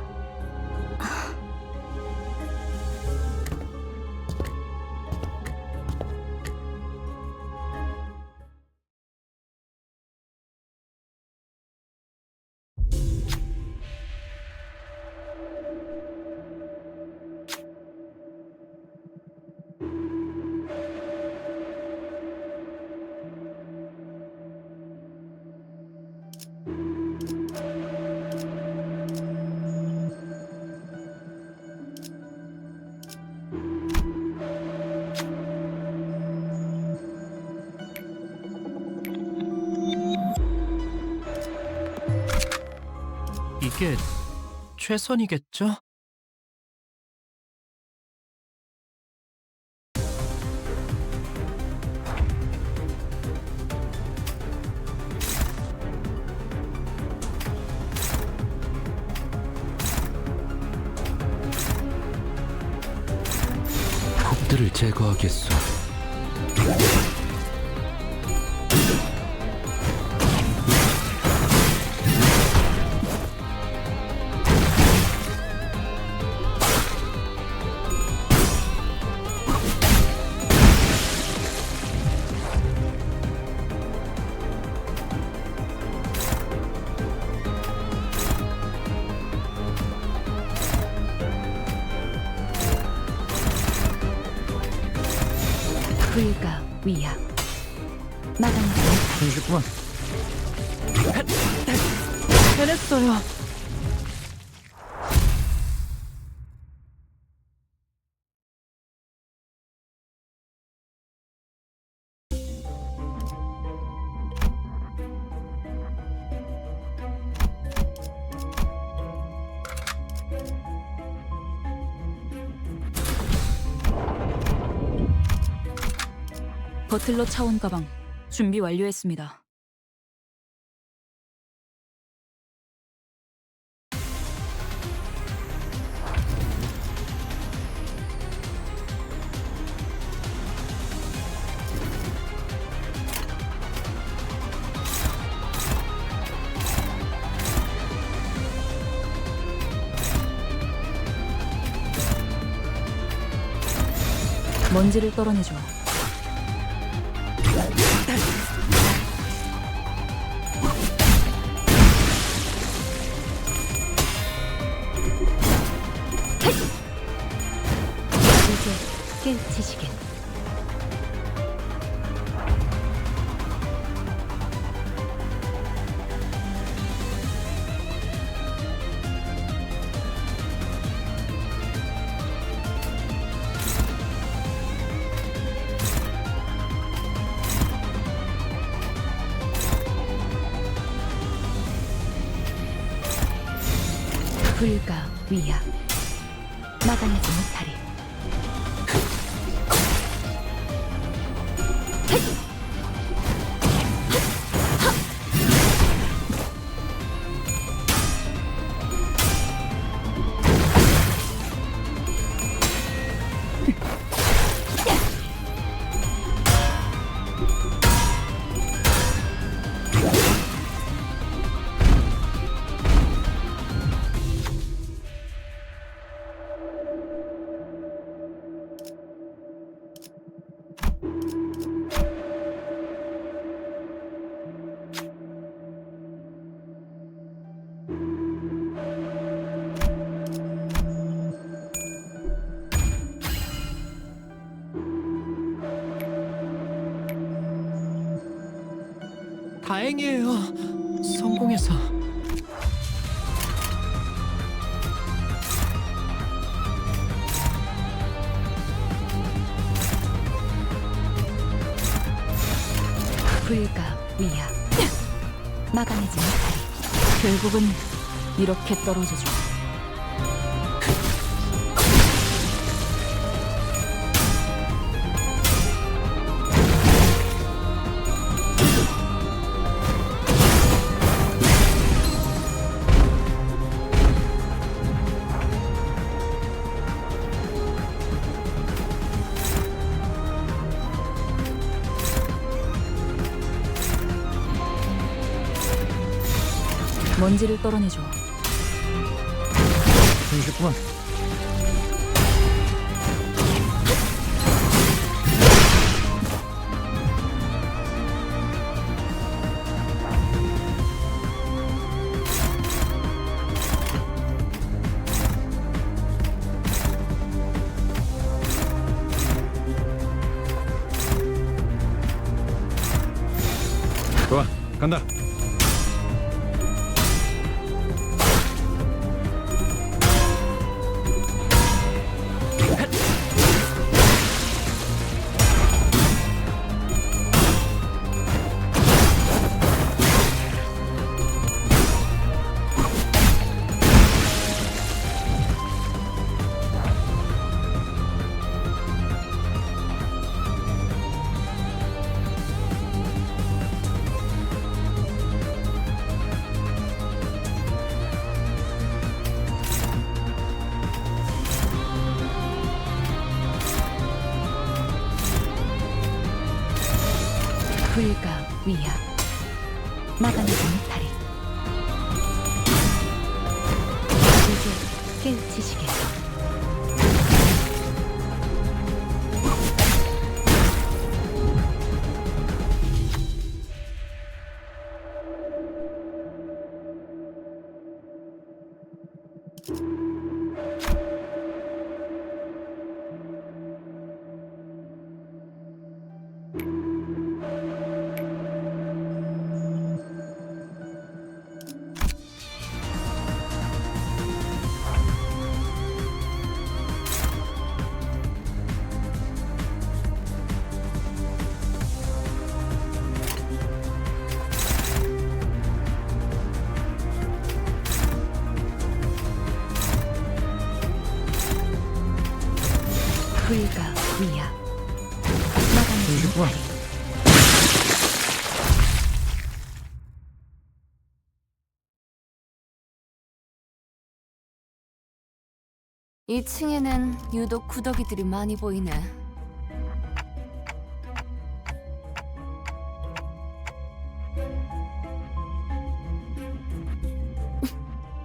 이게 최선이겠죠? 폭들을 제거하겠어. 불가 위약 마당지 잠시만. 해냈어요. 버틀러 차원 가방 준비 완료했습니다. 먼지를 떨어내줘. 이제 깨우치시길. 불가 위약 마당하지 못하리. 다행이에요. 성공해서. 불가 위야 막아내지 못하리. 결국은 이렇게 떨어져줘. 먼지를 떨어내줘. 힘쉽구만. 좋아, 간다. 불가 위야 막아내지 못하리. 이제 깨우치시겠어. 불가 위야 막아내지 못하리. 이 층에는 유독 구더기들이 많이 보이네.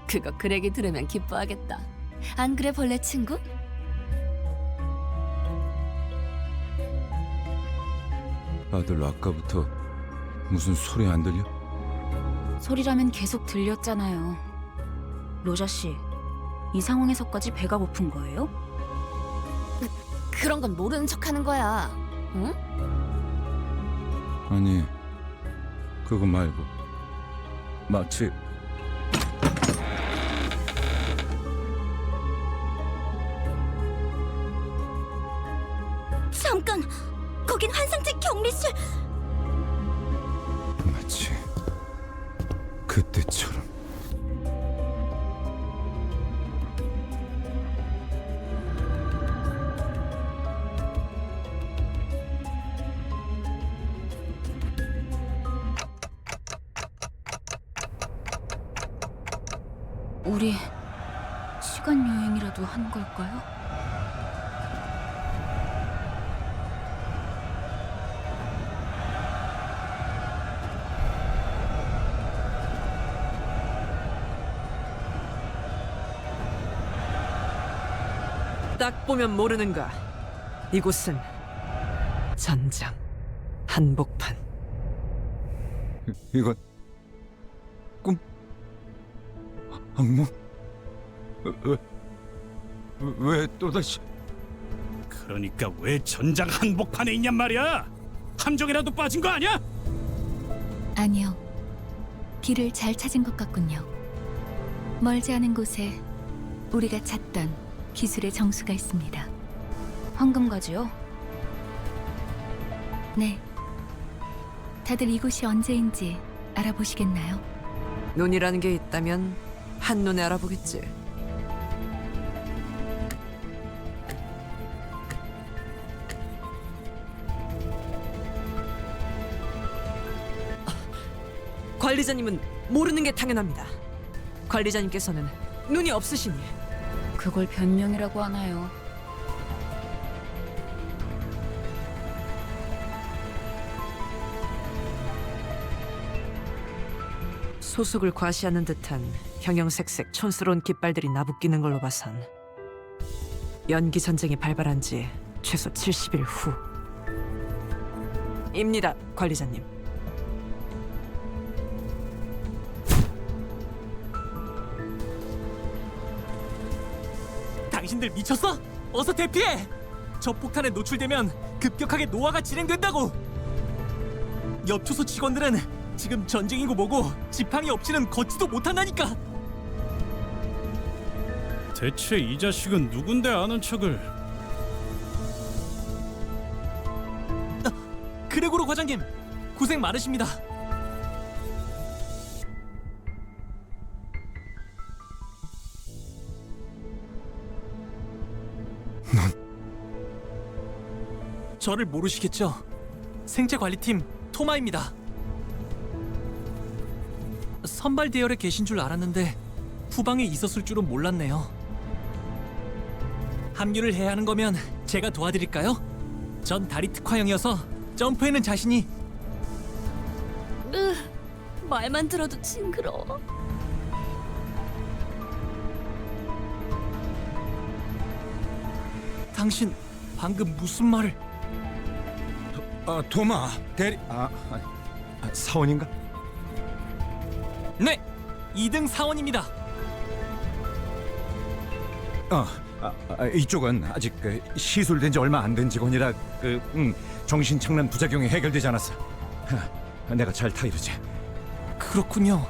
그거 그렉이 들으면 기뻐하겠다. 안 그래, 벌레 친구? 아들 아까부터 무슨 소리 안 들려? 소리라면 계속 들렸잖아요. 로자 씨, 이 상황에서까지 배가 고픈 거예요? 그런 건 모르는 척하는 거야. 응? 아니, 그거 말고 마치 잠깐! 거긴 환상체 격리실! 마치 그때처럼. 우리 시간 여행이라도 한 걸까요? 딱 보면 모르는가. 이곳은 전장 한복판. 이건 꿈? 악몽? 왜 또다시? 그러니까 왜 전장 한복판에 있냔 말이야? 함정이라도 빠진 거 아니야? 아니요. 길을 잘 찾은 것 같군요. 멀지 않은 곳에 우리가 찾던 기술의 정수가 있습니다. 황금가지요? 네. 다들 이곳이 언제인지 알아보시겠나요? 눈이라는 게 있다면 한눈에 알아보겠지. 관리자님은 모르는 게 당연합니다. 관리자님께서는 눈이 없으시니. 그걸 변명이라고 하나요? 소속을 과시하는 듯한 형형색색 촌스러운 깃발들이 나부끼는 걸로 봐선 연기 전쟁이 발발한 지 최소 70일 후 입니다, 관리자님. 당신들 미쳤어? 어서 대피해! 저 폭탄에 노출되면 급격하게 노화가 진행된다고! 엽초소 직원들은 지금 전쟁이고 뭐고 지팡이 없이는 걷지도 못한다니까! 대체 이 자식은 누군데 아는 척을? 그레고로 과장님, 고생 많으십니다. 저를 모르시겠죠? 생체관리팀 토마입니다. 선발 대열에 계신 줄 알았는데 후방에 있었을 줄은 몰랐네요. 합류를 해야 하는 거면 제가 도와드릴까요? 전 다리 특화형이어서 점프에는 자신이. 말만 들어도 징그러워. 당신 방금 무슨 말을? 도마 대리 사원인가? 네! 2등 사원입니다. 이쪽은 아직 시술된 지 얼마 안 된 직원이라 정신착란 부작용이 해결되지 않았어. 내가 잘 타이르지. 그렇군요.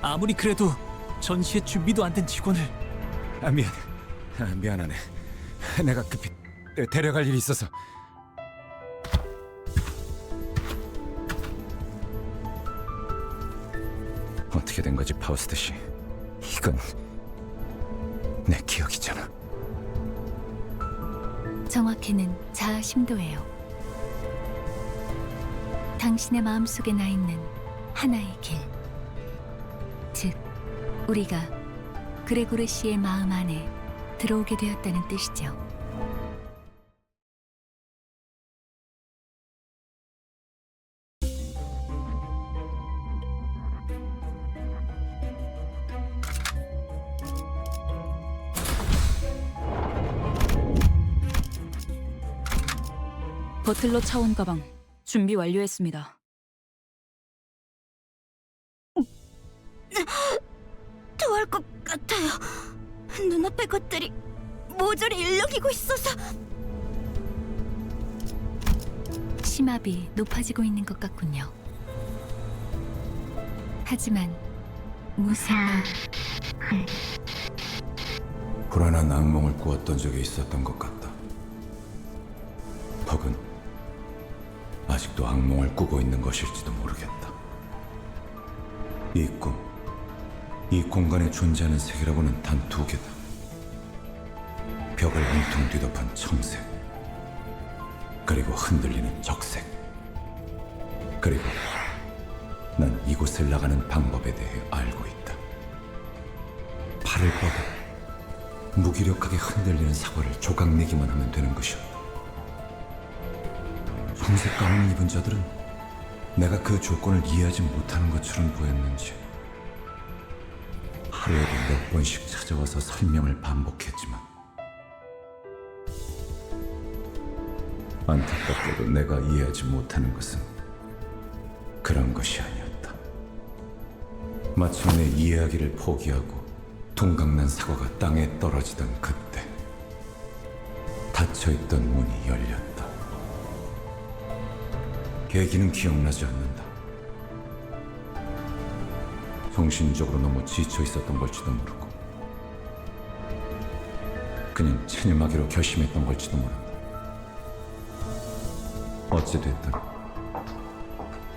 아무리 그래도 전시회 준비도 안 된 직원을. 미안하네. 내가 급히 데려갈 일이 있어서. 어떻게 된 거지, 파우스트 씨? 이건 내 기억이잖아. 정확히는 자아 심도예요. 당신의 마음속에 나 있는 하나의 길. 즉, 우리가 그레고르 씨의 마음 안에 들어오게 되었다는 뜻이죠. 버틀러 차원 가방 준비 완료했습니다. 토할 것 같아요. 눈앞의 것들이 모조리 일렁이고 있어서. 심압이 높아지고 있는 것 같군요. 하지만 무사가 불안한 악몽을 꾸었던 적이 있었던 것 같다. 혹은 아직도 악몽을 꾸고 있는 것일지도 모르겠다. 이 꿈, 이 공간에 존재하는 색이라고는 단 두 개다. 벽을 온통 뒤덮은 청색, 그리고 흔들리는 적색. 그리고 난 이곳을 나가는 방법에 대해 알고 있다. 팔을 뻗어 무기력하게 흔들리는 사과를 조각내기만 하면 되는 것이었다. 청색 가운을 입은 자들은 내가 그 조건을 이해하지 못하는 것처럼 보였는지 하루에도 몇 번씩 찾아와서 설명을 반복했지만 안타깝게도 내가 이해하지 못하는 것은 그런 것이 아니었다. 마침내 이해하기를 포기하고 둥강난 사과가 땅에 떨어지던 그때 닫혀있던 문이 열렸다. 계기는 기억나지 않는다. 정신적으로 너무 지쳐 있었던 걸지도 모르고 그냥 체념하기로 결심했던 걸지도 모른다. 어찌됐든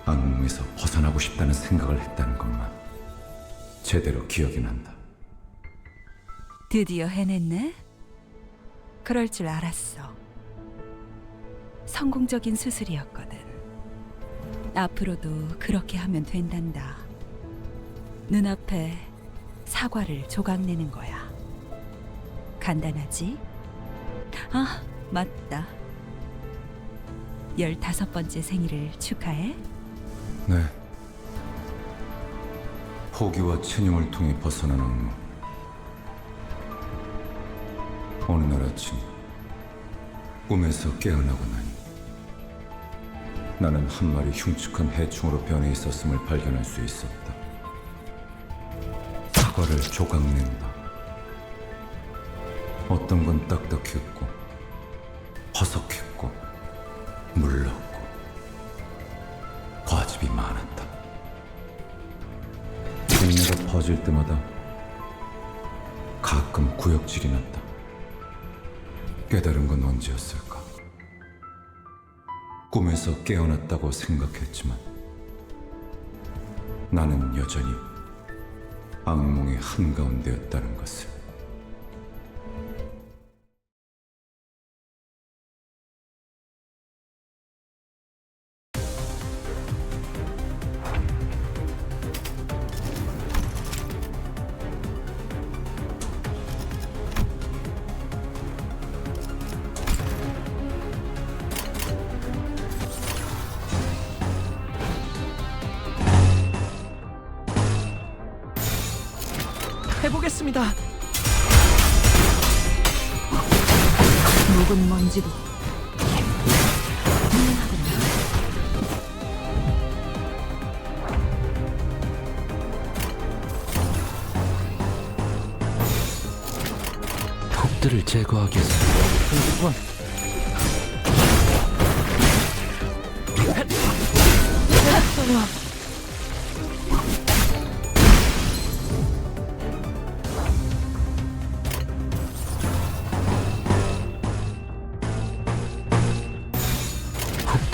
악몽에서 벗어나고 싶다는 생각을 했다는 것만 제대로 기억이 난다. 드디어 해냈네? 그럴 줄 알았어. 성공적인 수술이었거든. 앞으로도 그렇게 하면 된단다. 눈앞에 사과를 조각내는 거야. 간단하지? 아, 맞다. 15번째 생일을 축하해. 네. 포기와 체념을 통해 벗어난 악몽. 어느 날 아침 꿈에서 깨어나고 나니 나는 한 마리 흉측한 해충으로 변해 있었음을 발견할 수 있었다. 사과를 조각낸다. 어떤 건 딱딱했고 퍼석했고 물렀고 과즙이 많았다. 생내가 퍼질 때마다 가끔 구역질이 났다. 깨달은 건 언제였을까? 꿈에서 깨어났다고 생각했지만 나는 여전히 악몽의 한가운데였다는 것을. 해보겠습니다. 묵은 먼지도 폭들을 제거하겠어.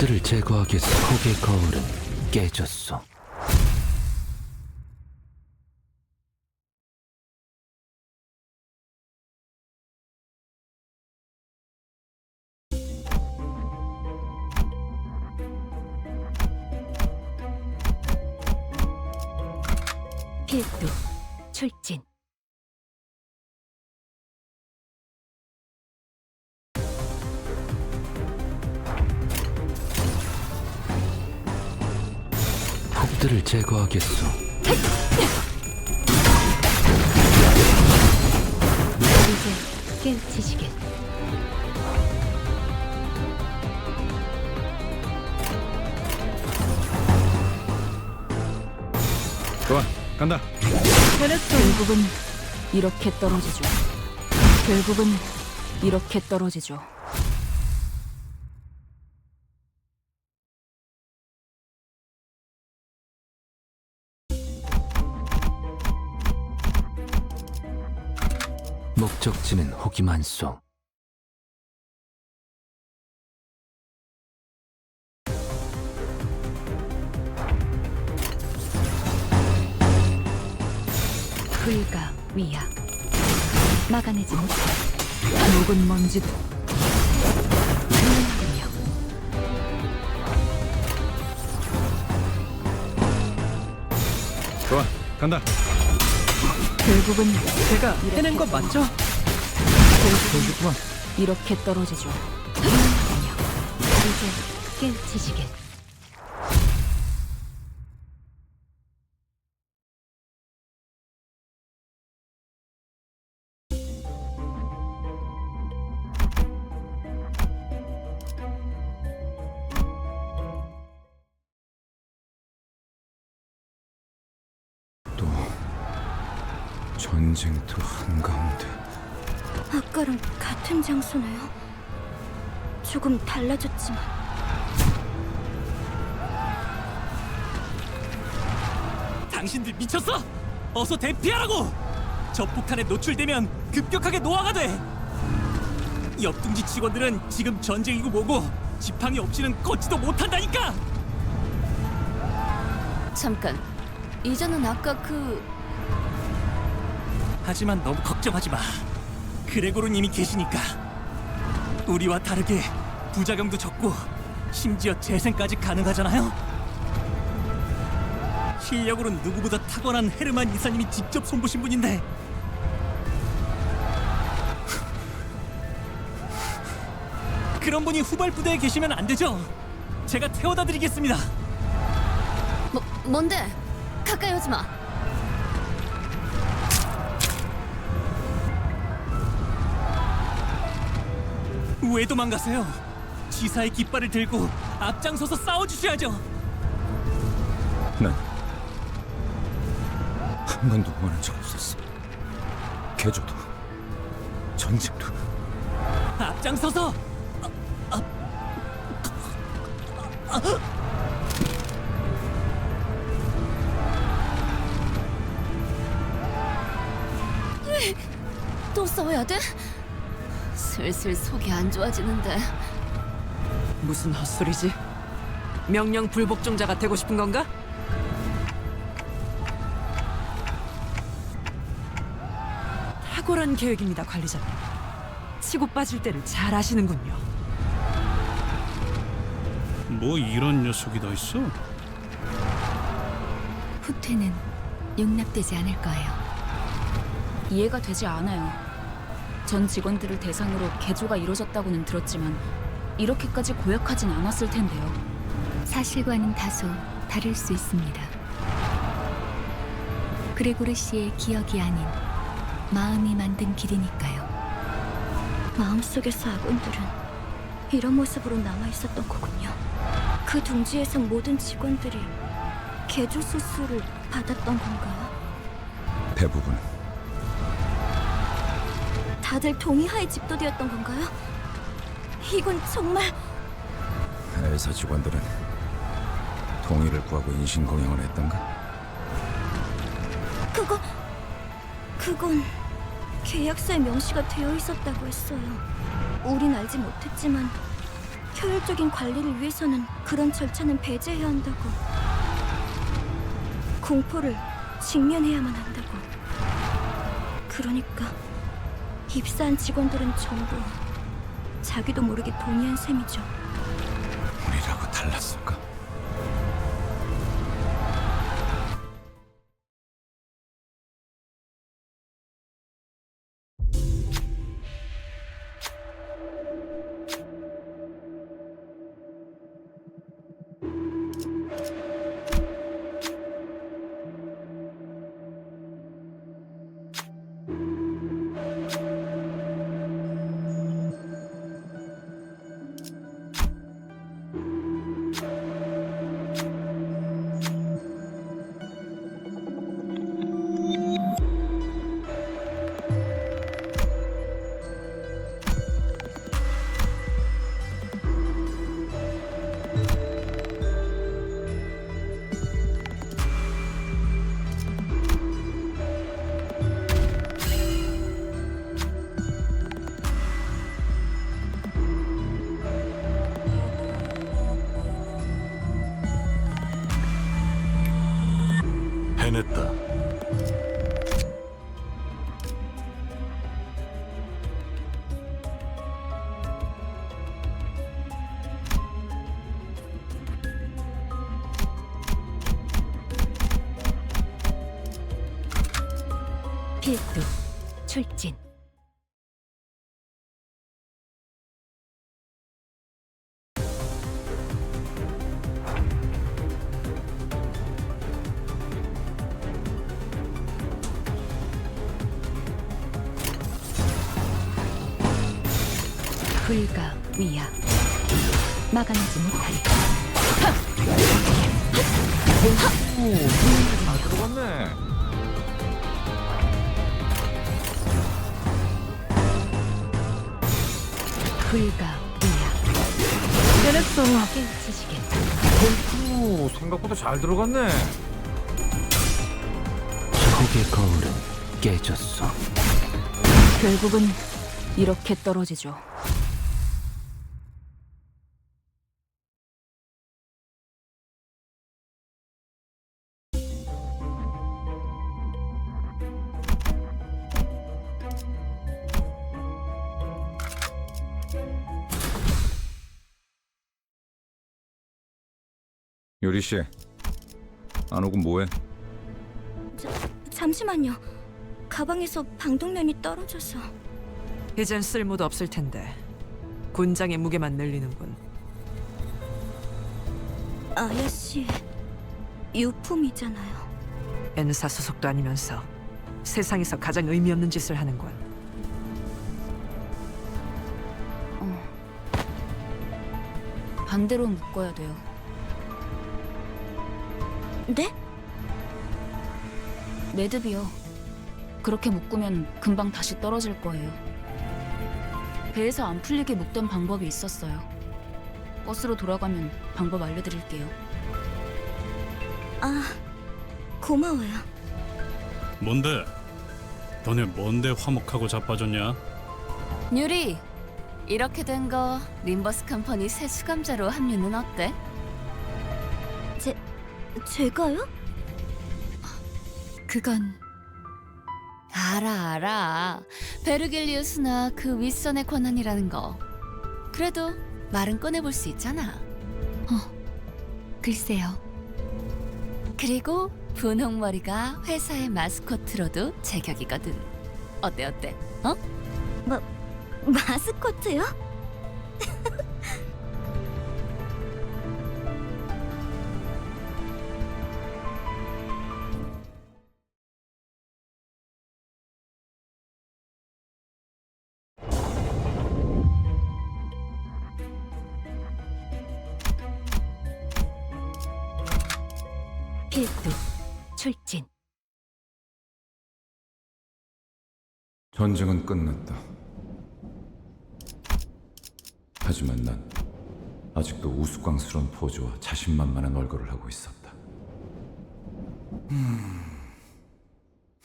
폭들을 제거하겠어. 폭의 거울은 깨졌어. 필두 출진. 폭들을 제거하겠어. 이제 깨우치시길. 좋아, 간다. 결국은 이렇게 떨어지죠. 결국은 이렇게 떨어지죠. 목적지는 호기만소. 불가 위약. 막아내지 못해. 묵은 먼지도 무능하군요. 좋아, 간다. 결국은 제가 해낸 거 맞죠? 결국은 이렇게 떨어지죠. 무능하군요. 이제 깨우치시길. 전쟁터 한가운데. 아까랑 같은 장소네요. 조금 달라졌지만. 당신들 미쳤어? 어서 대피하라고! 저 폭탄에 노출되면 급격하게 노화가 돼! 옆둥지 직원들은 지금 전쟁이고 뭐고 지팡이 없이는 걷지도 못한다니까! 잠깐. 이자는 아까 하지만 너무 걱정하지 마. 그레고르님이 계시니까. 우리와 다르게 부작용도 적고 심지어 재생까지 가능하잖아요. 실력으로는 누구보다 타고난 헤르만 이사님이 직접 손보신 분인데 그런 분이 후발 부대에 계시면 안 되죠? 제가 태워다 드리겠습니다. 뭔데? 가까이 오지 마. 왜 도망가세요? 지사의 깃발을 들고 앞장서서 싸워주셔야죠. 난 한 번도 원한 적 없었어. 개조도 전쟁도. 앞장서서 또 싸워야 돼? 슬슬 속이 안 좋아지는데. 무슨 헛소리지? 명령 불복종자가 되고 싶은 건가? 탁월한 계획입니다, 관리자님. 치고 빠질 때를 잘 아시는군요. 뭐 이런 녀석이 다 있어? 후퇴는 용납되지 않을 거예요. 이해가 되지 않아요. 전 직원들을 대상으로 개조가 이루어졌다고는 들었지만 이렇게까지 고약하진 않았을 텐데요. 사실과는 다소 다를 수 있습니다. 그레고르 씨의 기억이 아닌 마음이 만든 길이니까요. 마음속에서 아군들은 이런 모습으로 남아있었던 거군요. 그 둥지에서 모든 직원들이 개조 수술을 받았던 건가요? 대부분은. 다들 동의하에 집도되었던 건가요? 이건 정말... 회사 직원들은 동의를 구하고 인신공양을 했던가? 그건 계약서에 명시가 되어 있었다고 했어요. 우린 알지 못했지만 효율적인 관리를 위해서는 그런 절차는 배제해야 한다고. 공포를 직면해야만 한다고. 그러니까 입사한 직원들은 전부 자기도 모르게 동의한 셈이죠. 우리라고 달랐을까? 해냈다. 필두 출진. 불가 위야 막아내지 못하리라. 잘 들어갔네. 불가 위야 그랬어. 깨우치시겠다. 생각보다 잘 들어갔네. 폭의 거울은 깨졌어. 결국은 이렇게 떨어지죠. 유리 씨, 안 오고 뭐해? 잠시만요. 가방에서 방독면이 떨어져서. 이젠 쓸모도 없을 텐데 군장의 무게만 늘리는군. 아야씨 유품이잖아요. N사 소속도 아니면서 세상에서 가장 의미 없는 짓을 하는군. 반대로 묶어야 돼요. 네? 매듭이요. 그렇게 묶으면 금방 다시 떨어질 거예요. 배에서 안 풀리게 묶던 방법이 있었어요. 버스로 돌아가면 방법 알려드릴게요. 아, 고마워요. 뭔데? 너네 뭔데 화목하고 자빠졌냐? 유리, 이렇게 된 거 림버스 컴퍼니 새 수감자로 합류는 어때? 제가요? 그건 알아. 베르길리우스나 그 윗선의 권한이라는 거. 그래도 말은 꺼내볼 수 있잖아. 글쎄요. 그리고 분홍머리가 회사의 마스코트로도 제격이거든. 어때? 어? 마스코트요? 필두 출진. 전쟁은 끝났다. 하지만 난 아직도 우스꽝스러운 포즈와 자신만만한 얼굴을 하고 있었다.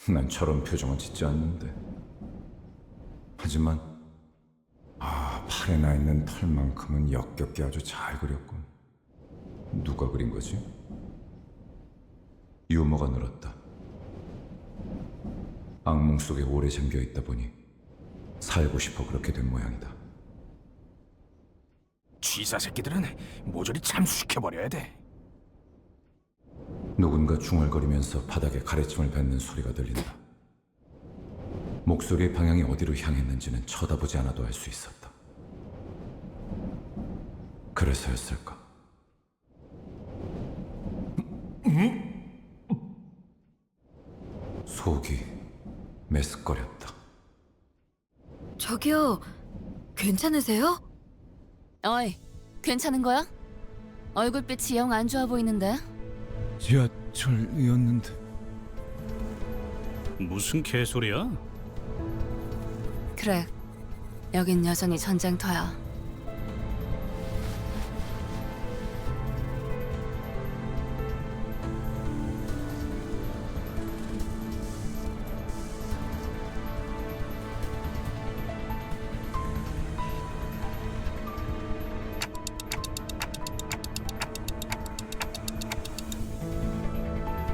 난 저런 표정은 짓지 않는데. 하지만 팔에 나 있는 털만큼은 역겹게 아주 잘 그렸군. 누가 그린 거지? 유머가 늘었다. 악몽 속에 오래 잠겨 있다 보니 살고 싶어 그렇게 된 모양이다. 쥐사 새끼들은 모조리 참수시켜버려야 돼. 누군가 중얼거리면서 바닥에 가래침을 뱉는 소리가 들린다. 목소리의 방향이 어디로 향했는지는 쳐다보지 않아도 알 수 있었다. 그래서였을까? 속이 메스꺼렸다. 저기요, 괜찮으세요? 어이, 괜찮은 거야? 얼굴빛이 영 안 좋아 보이는데? 지하철이었는데. 무슨 개소리야? 그래, 여긴 여전히 전쟁터야.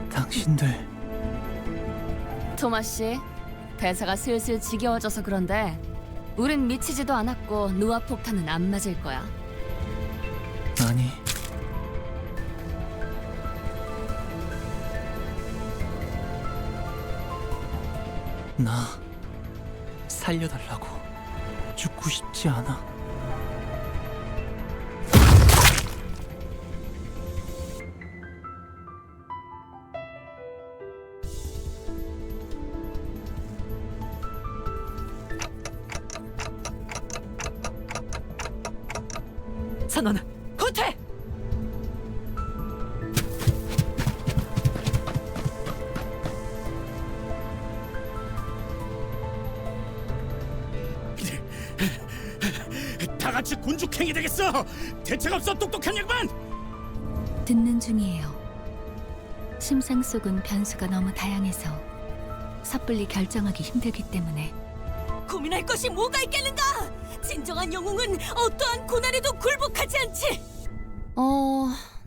당신들 토마 씨, 대사가 슬슬 지겨워져서 그런데 우린 미치지도 않았고 노아 폭탄은 안 맞을 거야. 아니, 나 살려달라고. 죽고 싶지 않아. 선언, 후퇴! 다 같이 군죽행이 되겠어. 대책 없어, 똑똑한 양반. 듣는 중이에요. 심상 속은 변수가 너무 다양해서 섣불리 결정하기 힘들기 때문에. 고민할 것이 뭐가 있겠는가? 진정한 영웅은 어떠한 고난에도 굴복하지 않지.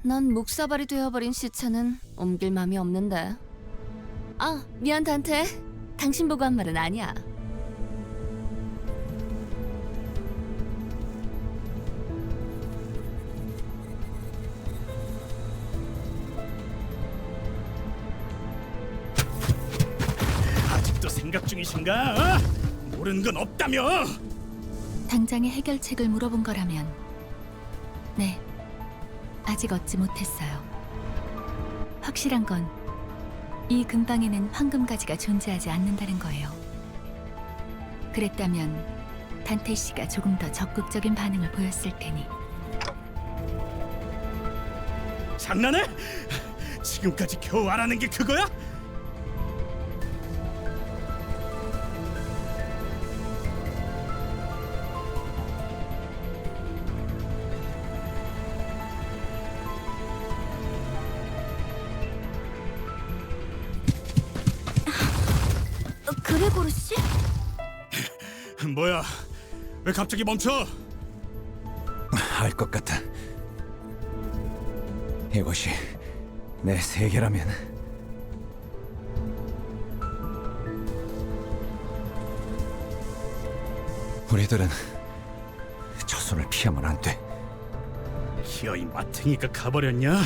난 묵사발이 되어버린 시체는 옮길 맘이 없는데. 아, 미안 단테. 당신 보고 한 말은 아니야. 아직도 생각 중이신가? 모르는 건 없다며? 당장의 해결책을 물어본 거라면 네, 아직 얻지 못했어요. 확실한 건 이 근방에는 황금가지가 존재하지 않는다는 거예요. 그랬다면 단테 씨가 조금 더 적극적인 반응을 보였을 테니. 장난해? 지금까지 겨우 알아낸 게 그거야? 그레고르 씨? 뭐야? 왜 갑자기 멈춰? 알 것 같아. 이것이 내 세계라면 우리들은 저 손을 피하면 안 돼. 기어이 마탱이가 가버렸냐?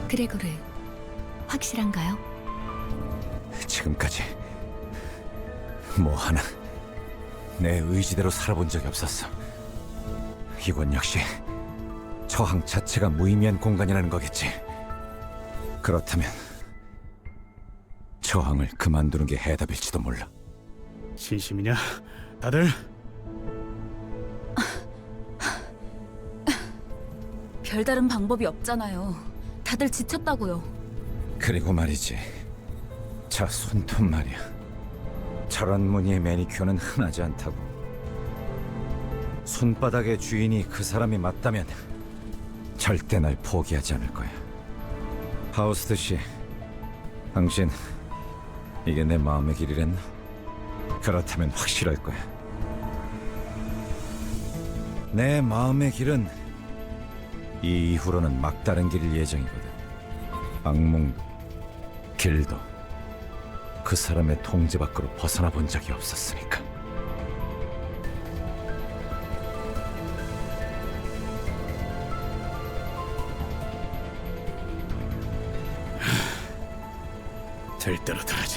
그레고르, 확실한가요? 지금까지 뭐 하나 내 의지대로 살아본 적이 없었어. 이건 역시 저항 자체가 무의미한 공간이라는 거겠지. 그렇다면 저항을 그만두는 게 해답일지도 몰라. 진심이냐? 다들? 별다른 방법이 없잖아요. 다들 지쳤다고요. 그리고 말이지, 저 손톱 말이야. 저런 무늬의 매니큐어는 흔하지 않다고. 손바닥의 주인이 그 사람이 맞다면 절대 날 포기하지 않을 거야. 하우스트 씨, 당신 이게 내 마음의 길이랬나? 그렇다면 확실할 거야. 내 마음의 길은 이 이후로는 막다른 길일 예정이거든. 악몽 길도 그 사람의 통제 밖으로 벗어나 본 적이 없었으니까. 될 대로 되지.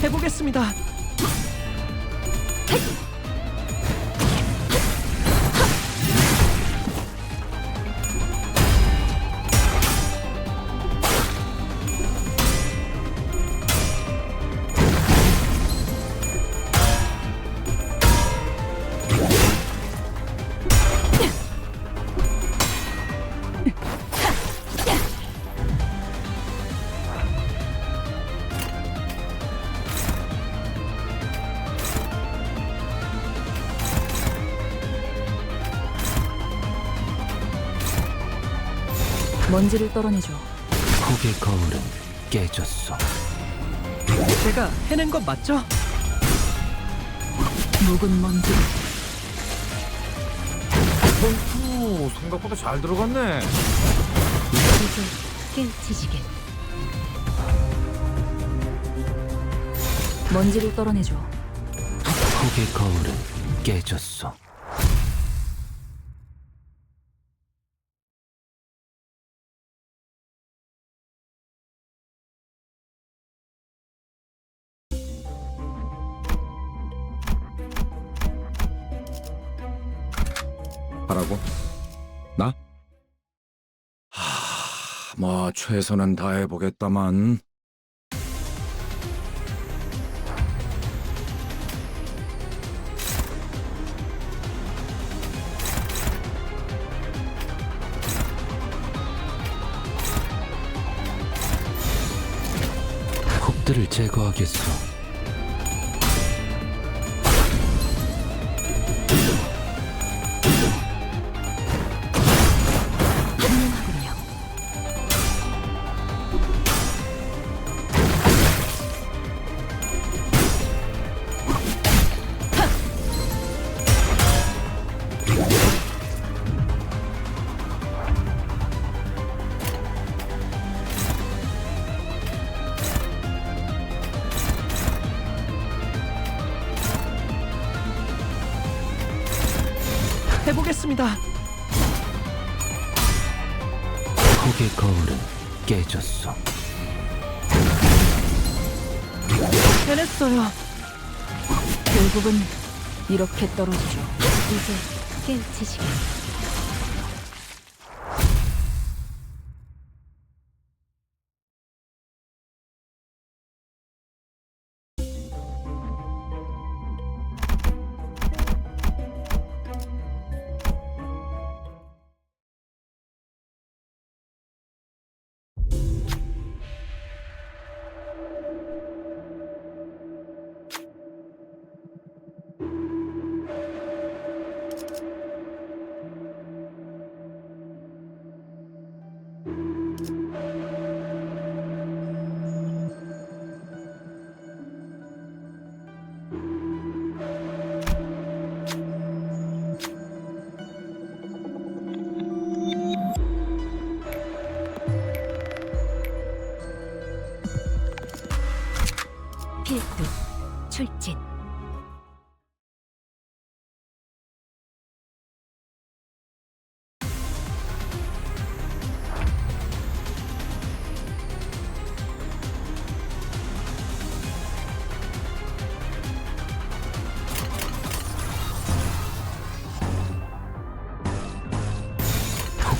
해보겠습니다. 먼지를 떨어내줘. 국의 거울은 깨졌어. 제가 해낸 건 맞죠? 묵은 먼지. 생각보다 잘 들어갔네. 이제 깨우치시게. 먼지를 떨어내줘. 폭의 거울은 깨졌어. 하라고? 나? 뭐 최선은 다해보겠다만. 폭들을 제거하겠어. 현명하군요. 해보겠습니다. 폭의 거울은 깨졌어. 해냈어요. 결국은 이렇게 떨어지죠. 이제 깨우치시게. 필두 출진.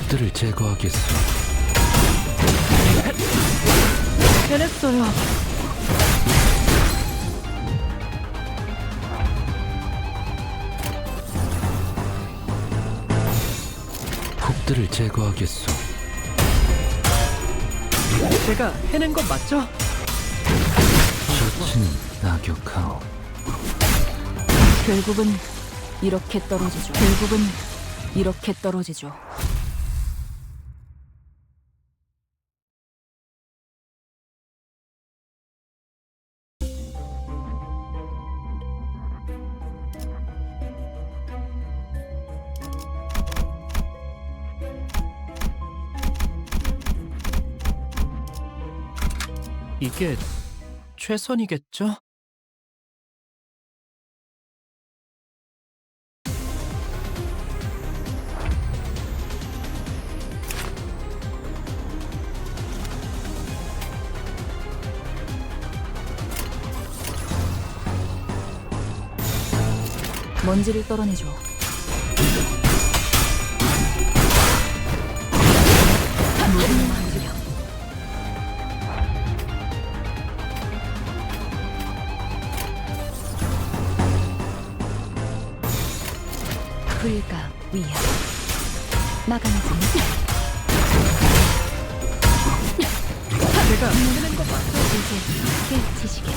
폭들을 제거하겠어. 해냈어요. 폭들을 제거하겠어. 제가 해낸 거 맞죠? 셔츠는 낙엽하오. 결국은 이렇게 떨어지죠. 결국은 이렇게 떨어지죠. 이게 최선이겠죠? 먼지를 떨어내죠. 모든 완벽. 불가 위협. 막아내지. 제가 해낸 거 맞죠? 이제 깨우치시게.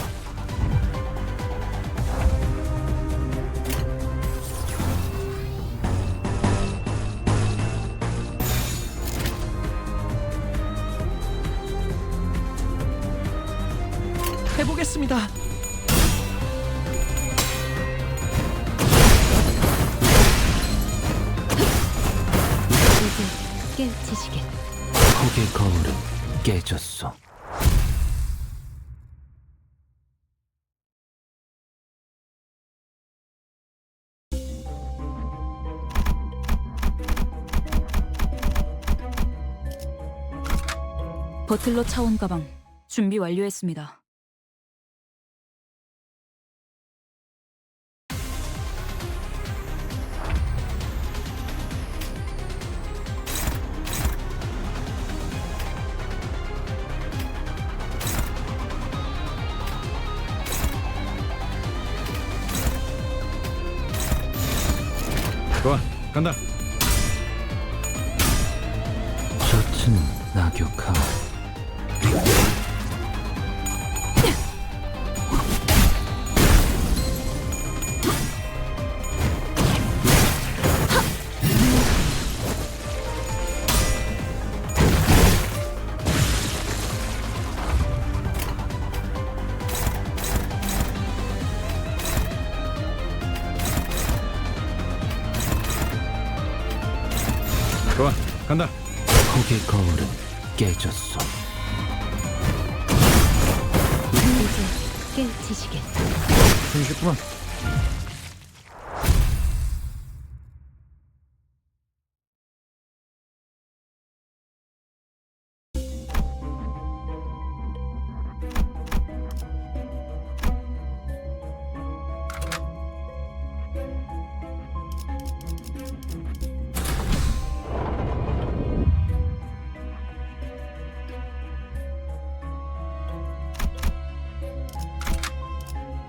해보겠습니다. 이제 깨우치시게. 폭의 거울은 깨졌어. 버틀러 차원 가방 준비 완료했습니다. 좋아, 간다. 셔츠는 낙엽하고 좋아, 간다. 폭의 거울은 깨졌어. 이제 깨우치시겠어. 숨쉽구만.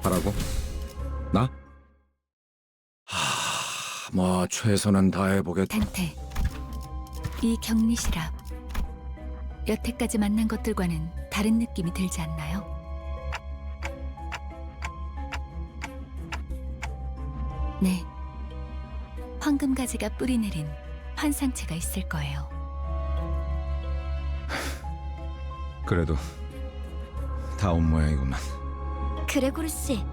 하라고? 나? 뭐 최선은 다해보겠. 단테, 이 격리실압 여태까지 만난 것들과는 다른 느낌이 들지 않나요? 네, 황금가지가 뿌리내린 환상체가 있을 거예요. 그래도 다 온 모양이구만. 그레고르 씨,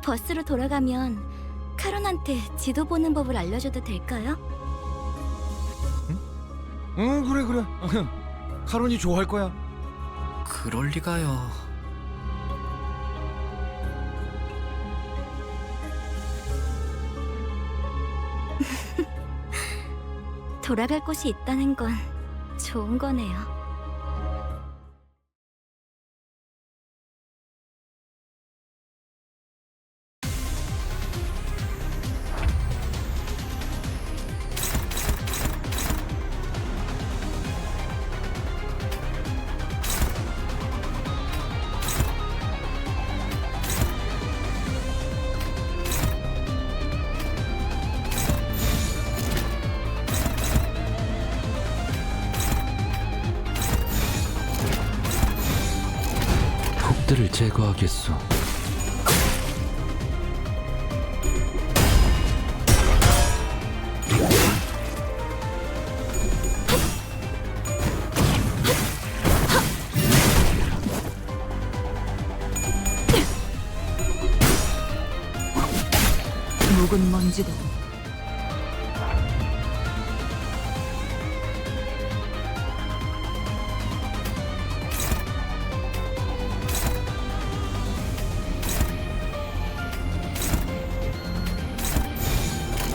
버스로 돌아가면 카론한테 지도 보는 법을 알려줘도 될까요? 응, 그래. 카론이 좋아할 거야. 그럴 리가요. 돌아갈 곳이 있다는 건 좋은 거네요. 폭들을 제거하겠어. 묵은 먼지도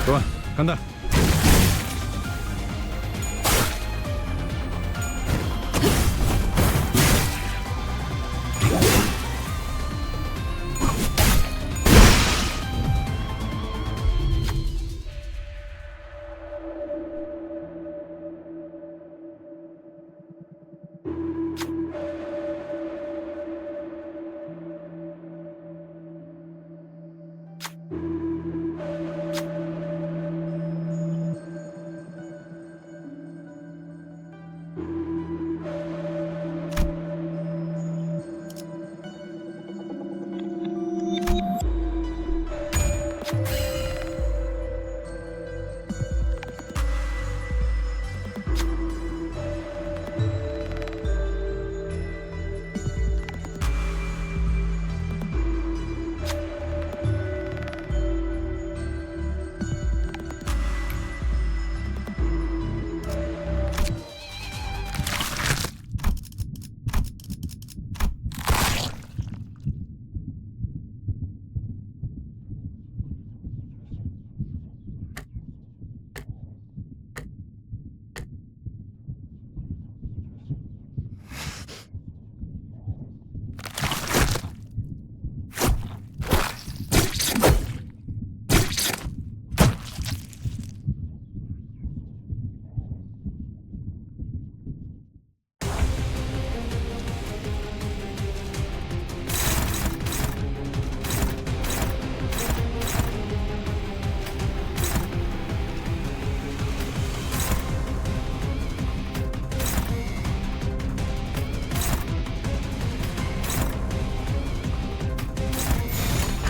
좋아, 간다.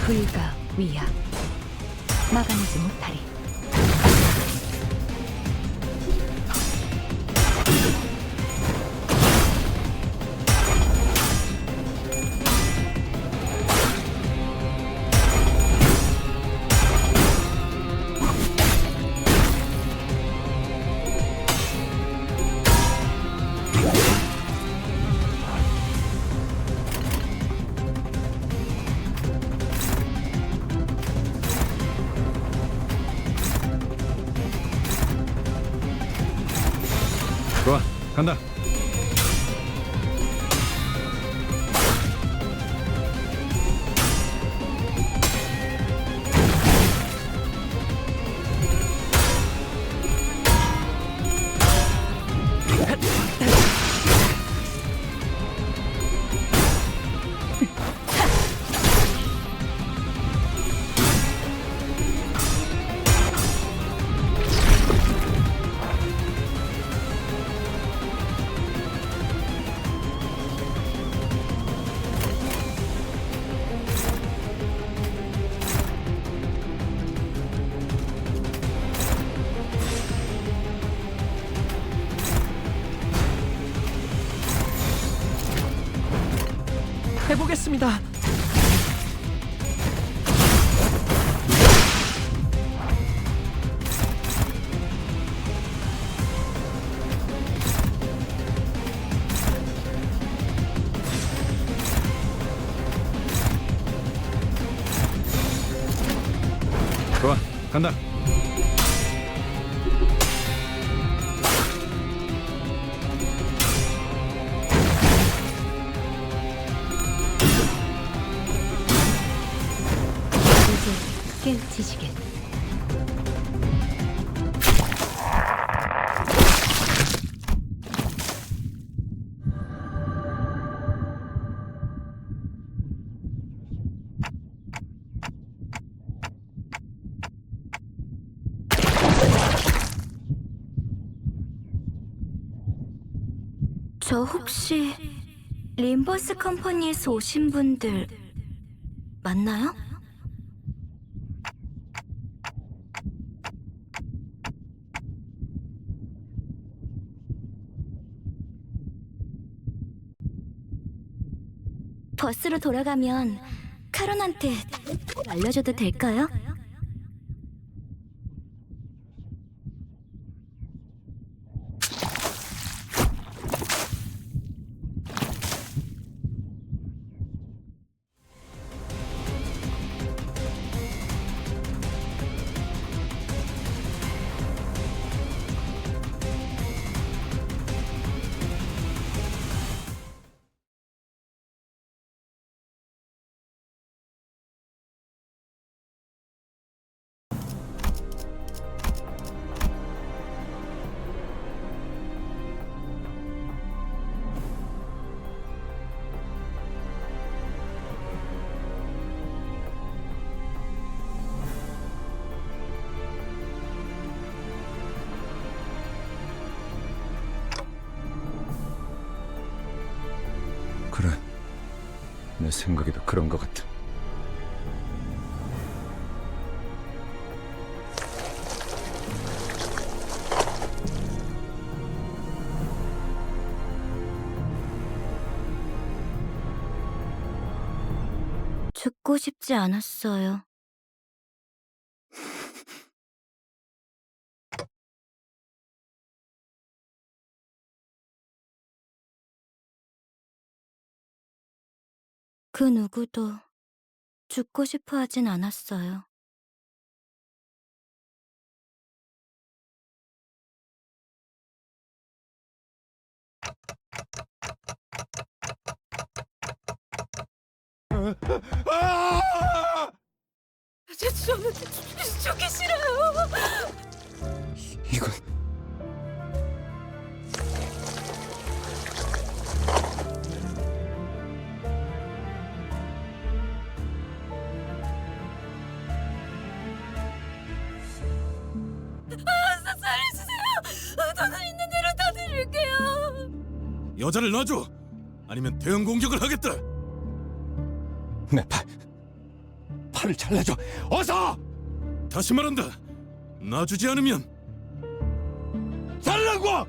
불가 위야 막아내지 못하리. 좋아, 간다. 해보겠습니다. 좋아, 간다. 깨우치시게. 저 혹시 림버스 컴퍼니에서 오신 분들 맞나요? 버스로 돌아가면 카론한테 알려줘도 될까요? 그래, 내 생각에도 그런 것 같아. 죽고 싶지 않았어요. 그 누구도 죽고 싶어 하진 않았어요. 저는 죽기 싫어요. 이건 살려주세요. 돈을 있는 대로 다 드릴게요. 여자를 놔줘. 아니면 대응 공격을 하겠다. 내 팔 팔을 잘라줘. 어서! 다시 말한다. 놔주지 않으면 잘라고!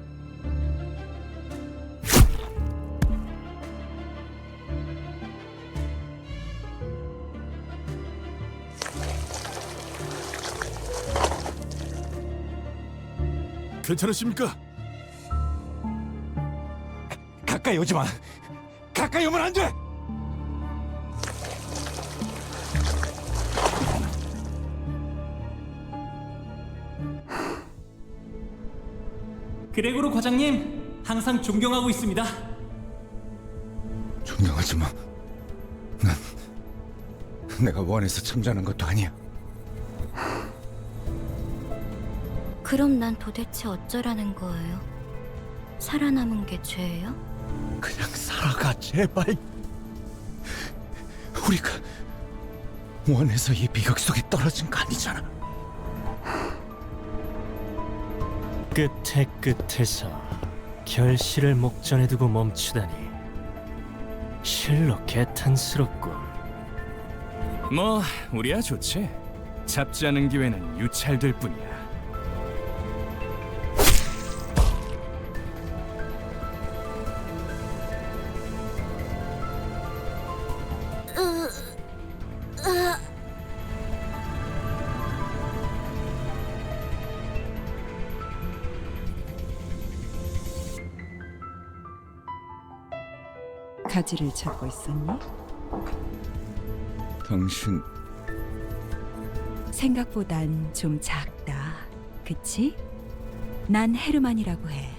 괜찮으십니까? 가까이 오지 마. 가까이 오면 안 돼. 그레고로 과장님, 항상 존경하고 있습니다. 존경하지 마. 난 내가 원해서 참전한 것도 아니야. 그럼 난 도대체 어쩌라는 거예요? 살아남은 게 죄예요? 그냥 살아가, 제발. 우리가 원해서 이 비극 속에 떨어진 거 아니잖아. 끝에 끝에서 결실을 목전에 두고 멈추다니 실로 개탄스럽군. 뭐 우리야 좋지. 잡지 않은 기회는 유찰될 뿐이야. 가지를 찾고 있었니? 당신 생각보단 좀 작다. 그치? 난 헤르만이라고 해.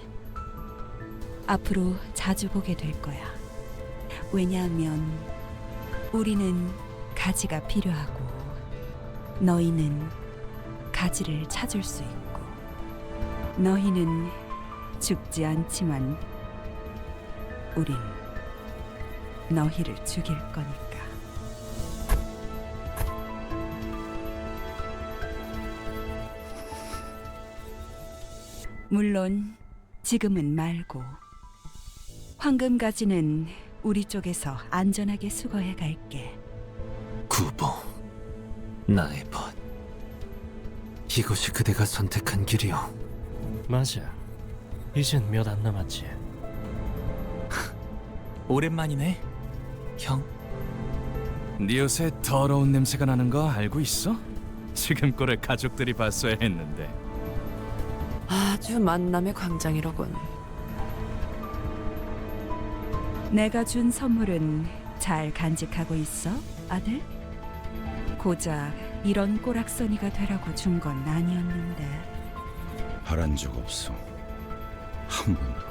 앞으로 자주 보게 될 거야. 왜냐하면 우리는 가지가 필요하고 너희는 가지를 찾을 수 있고 너희는 죽지 않지만 우린 너희를 죽일 거니까. 물론 지금은 말고 황금가지는 우리 쪽에서 안전하게 수거해 갈게. 구보, 나의 벗. 이것이 그대가 선택한 길이오. 맞아. 이젠 몇 안 남았지. 오랜만이네, 형. 네 옷에 더러운 냄새가 나는 거 알고 있어? 지금 꼴을 가족들이 봤어야 했는데. 아주 만남의 광장이로군. 내가 준 선물은 잘 간직하고 있어, 아들? 고작 이런 꼬락서니가 되라고 준 건 아니었는데. 바란 적 없어. 한 번도.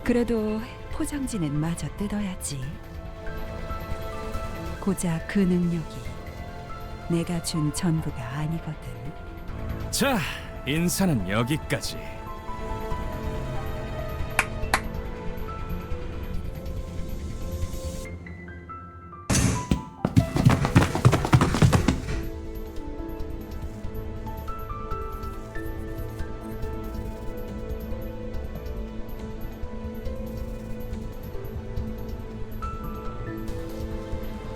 그래도 포장지는 마저 뜯어야지. 고작 그 능력이 내가 준 전부가 아니거든. 자, 인사는 여기까지.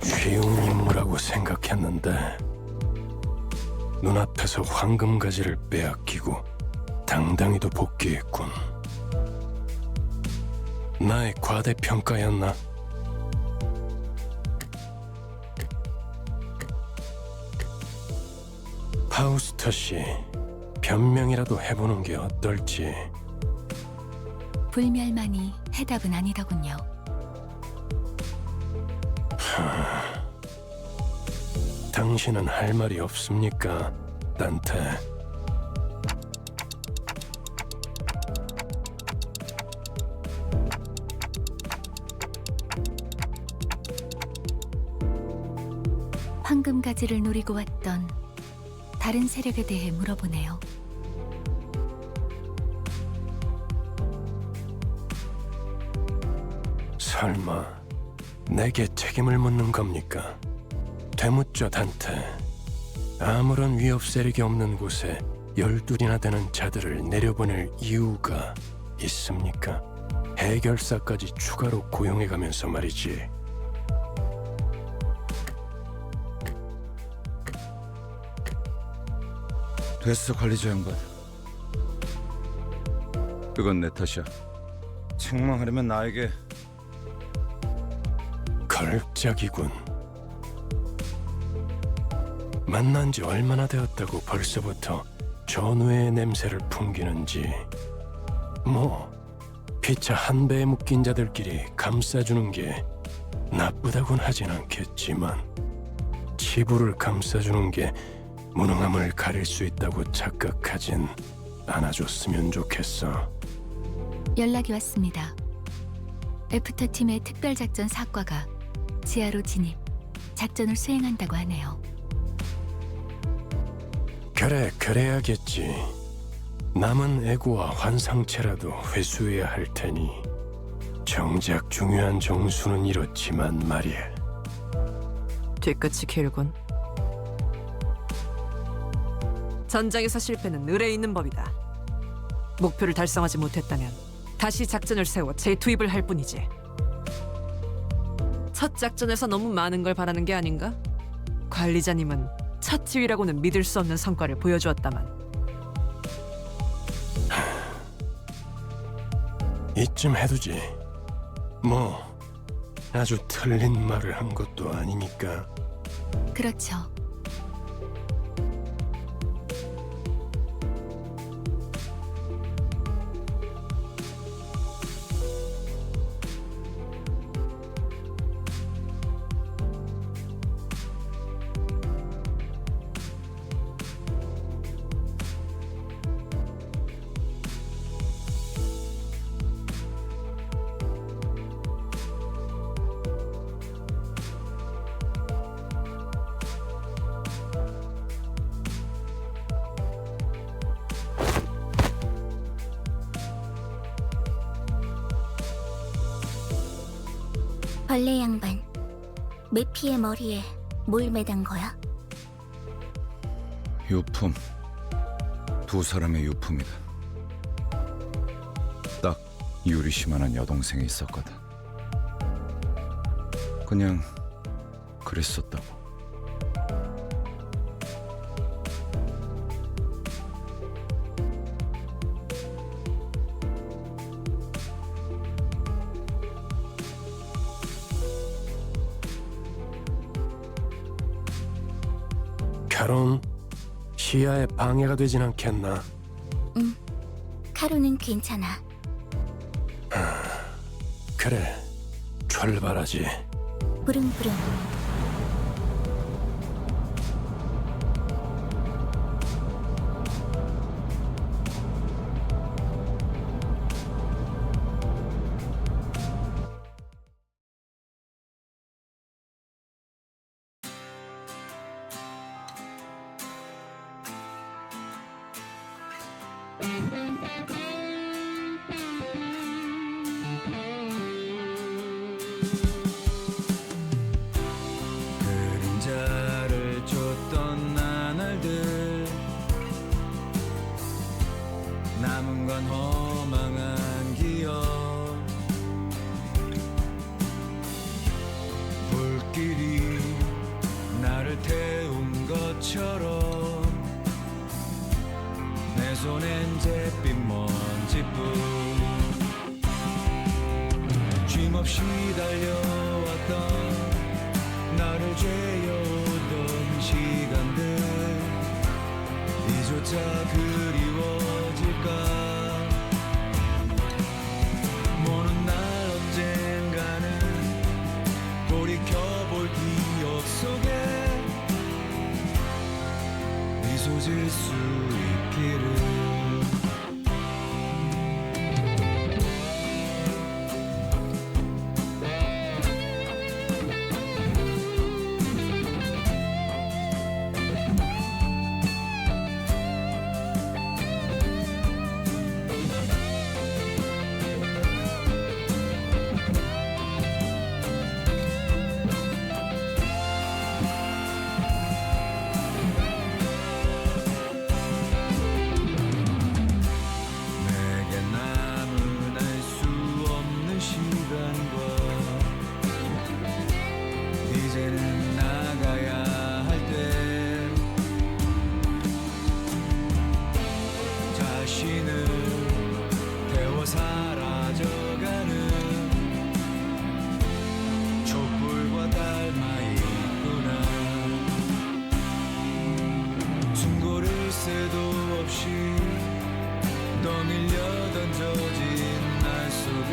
쉬운 임무라고 생각했는데 눈앞에서 황금가지를 빼앗기고 당당히도 복귀했군. 나의 과대평가였나? 파우스터 씨, 변명이라도 해보는 게 어떨지. 불멸만이 해답은 아니더군요. 당신은 할 말이 없습니까, 단테? 황금가지를 노리고 왔던 다른 세력에 대해 물어보네요. 설마 내게 책임을 묻는 겁니까? 되묻죠, 단테. 아무런 위협 세력이 없는 곳에 12이나 되는 자들을 내려보낼 이유가 있습니까? 해결사까지 추가로 고용해가면서 말이지. 됐어, 관리자 양반. 그건 내 탓이야. 책망하려면 나에게. 걸작이군. 만난 지 얼마나 되었다고 벌써부터 전우의 냄새를 풍기는지. 뭐 피차 한 배에 묶인 자들끼리 감싸주는 게 나쁘다곤 하진 않겠지만 치부를 감싸주는 게 무능함을 가릴 수 있다고 착각하진 않아줬으면 좋겠어. 연락이 왔습니다. 애프터팀의 특별작전 사과가 지하로 진입, 작전을 수행한다고 하네요. 그래, 그래야겠지. 남은 애고와 환상체라도 회수해야 할 테니 정작 중요한 정수는 이렇지만 말이야. 뒤끝이 길군. 전장에서 실패는 을에 있는 법이다. 목표를 달성하지 못했다면 다시 작전을 세워 재투입을 할 뿐이지. 첫 작전에서 너무 많은 걸 바라는 게 아닌가? 관리자님은 첫 지휘라고는 믿을 수 없는 성과를 보여주었다만. 이쯤 해두지. 뭐 아주 틀린 말을 한 것도 아니니까. 그렇죠. 벌레 양반, 메피의 머리에 뭘 매단 거야? 유품. 두 사람의 유품이다. 딱 유리 씨만한 여동생이 있었거든. 그냥 그랬었다고. 카론, 시야에 방해가 되진 않겠나? 응, 카루는 괜찮아. 그래, 출발하지. 부릉부릉. 그림자를 줬던 나날들, 남은 건 허망한 기억. 불길이 나를 태운 것처럼 내 손엔 잿빛 먼지뿐. 쉼없이 달려왔던 나를 죄어오던 시간들, 이조차 그리워질까. 모는 날 언젠가는 돌이켜볼 기억 속에 미소 질 수 있기를. 없이 떠밀려 던져진 날 속에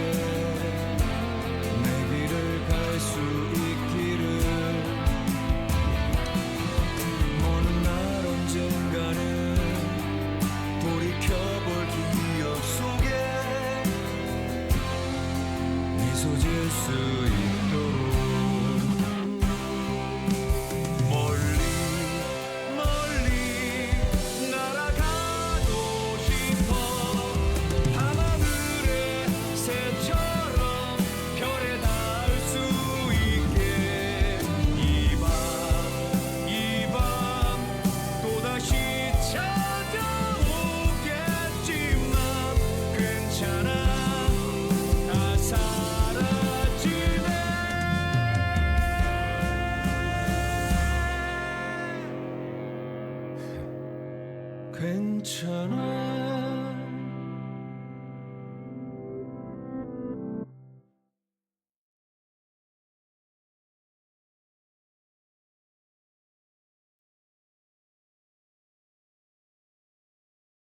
내 길을 갈 수 있기를. 어느 날 언젠가는 돌이켜볼 기억 속에 미소 지을 수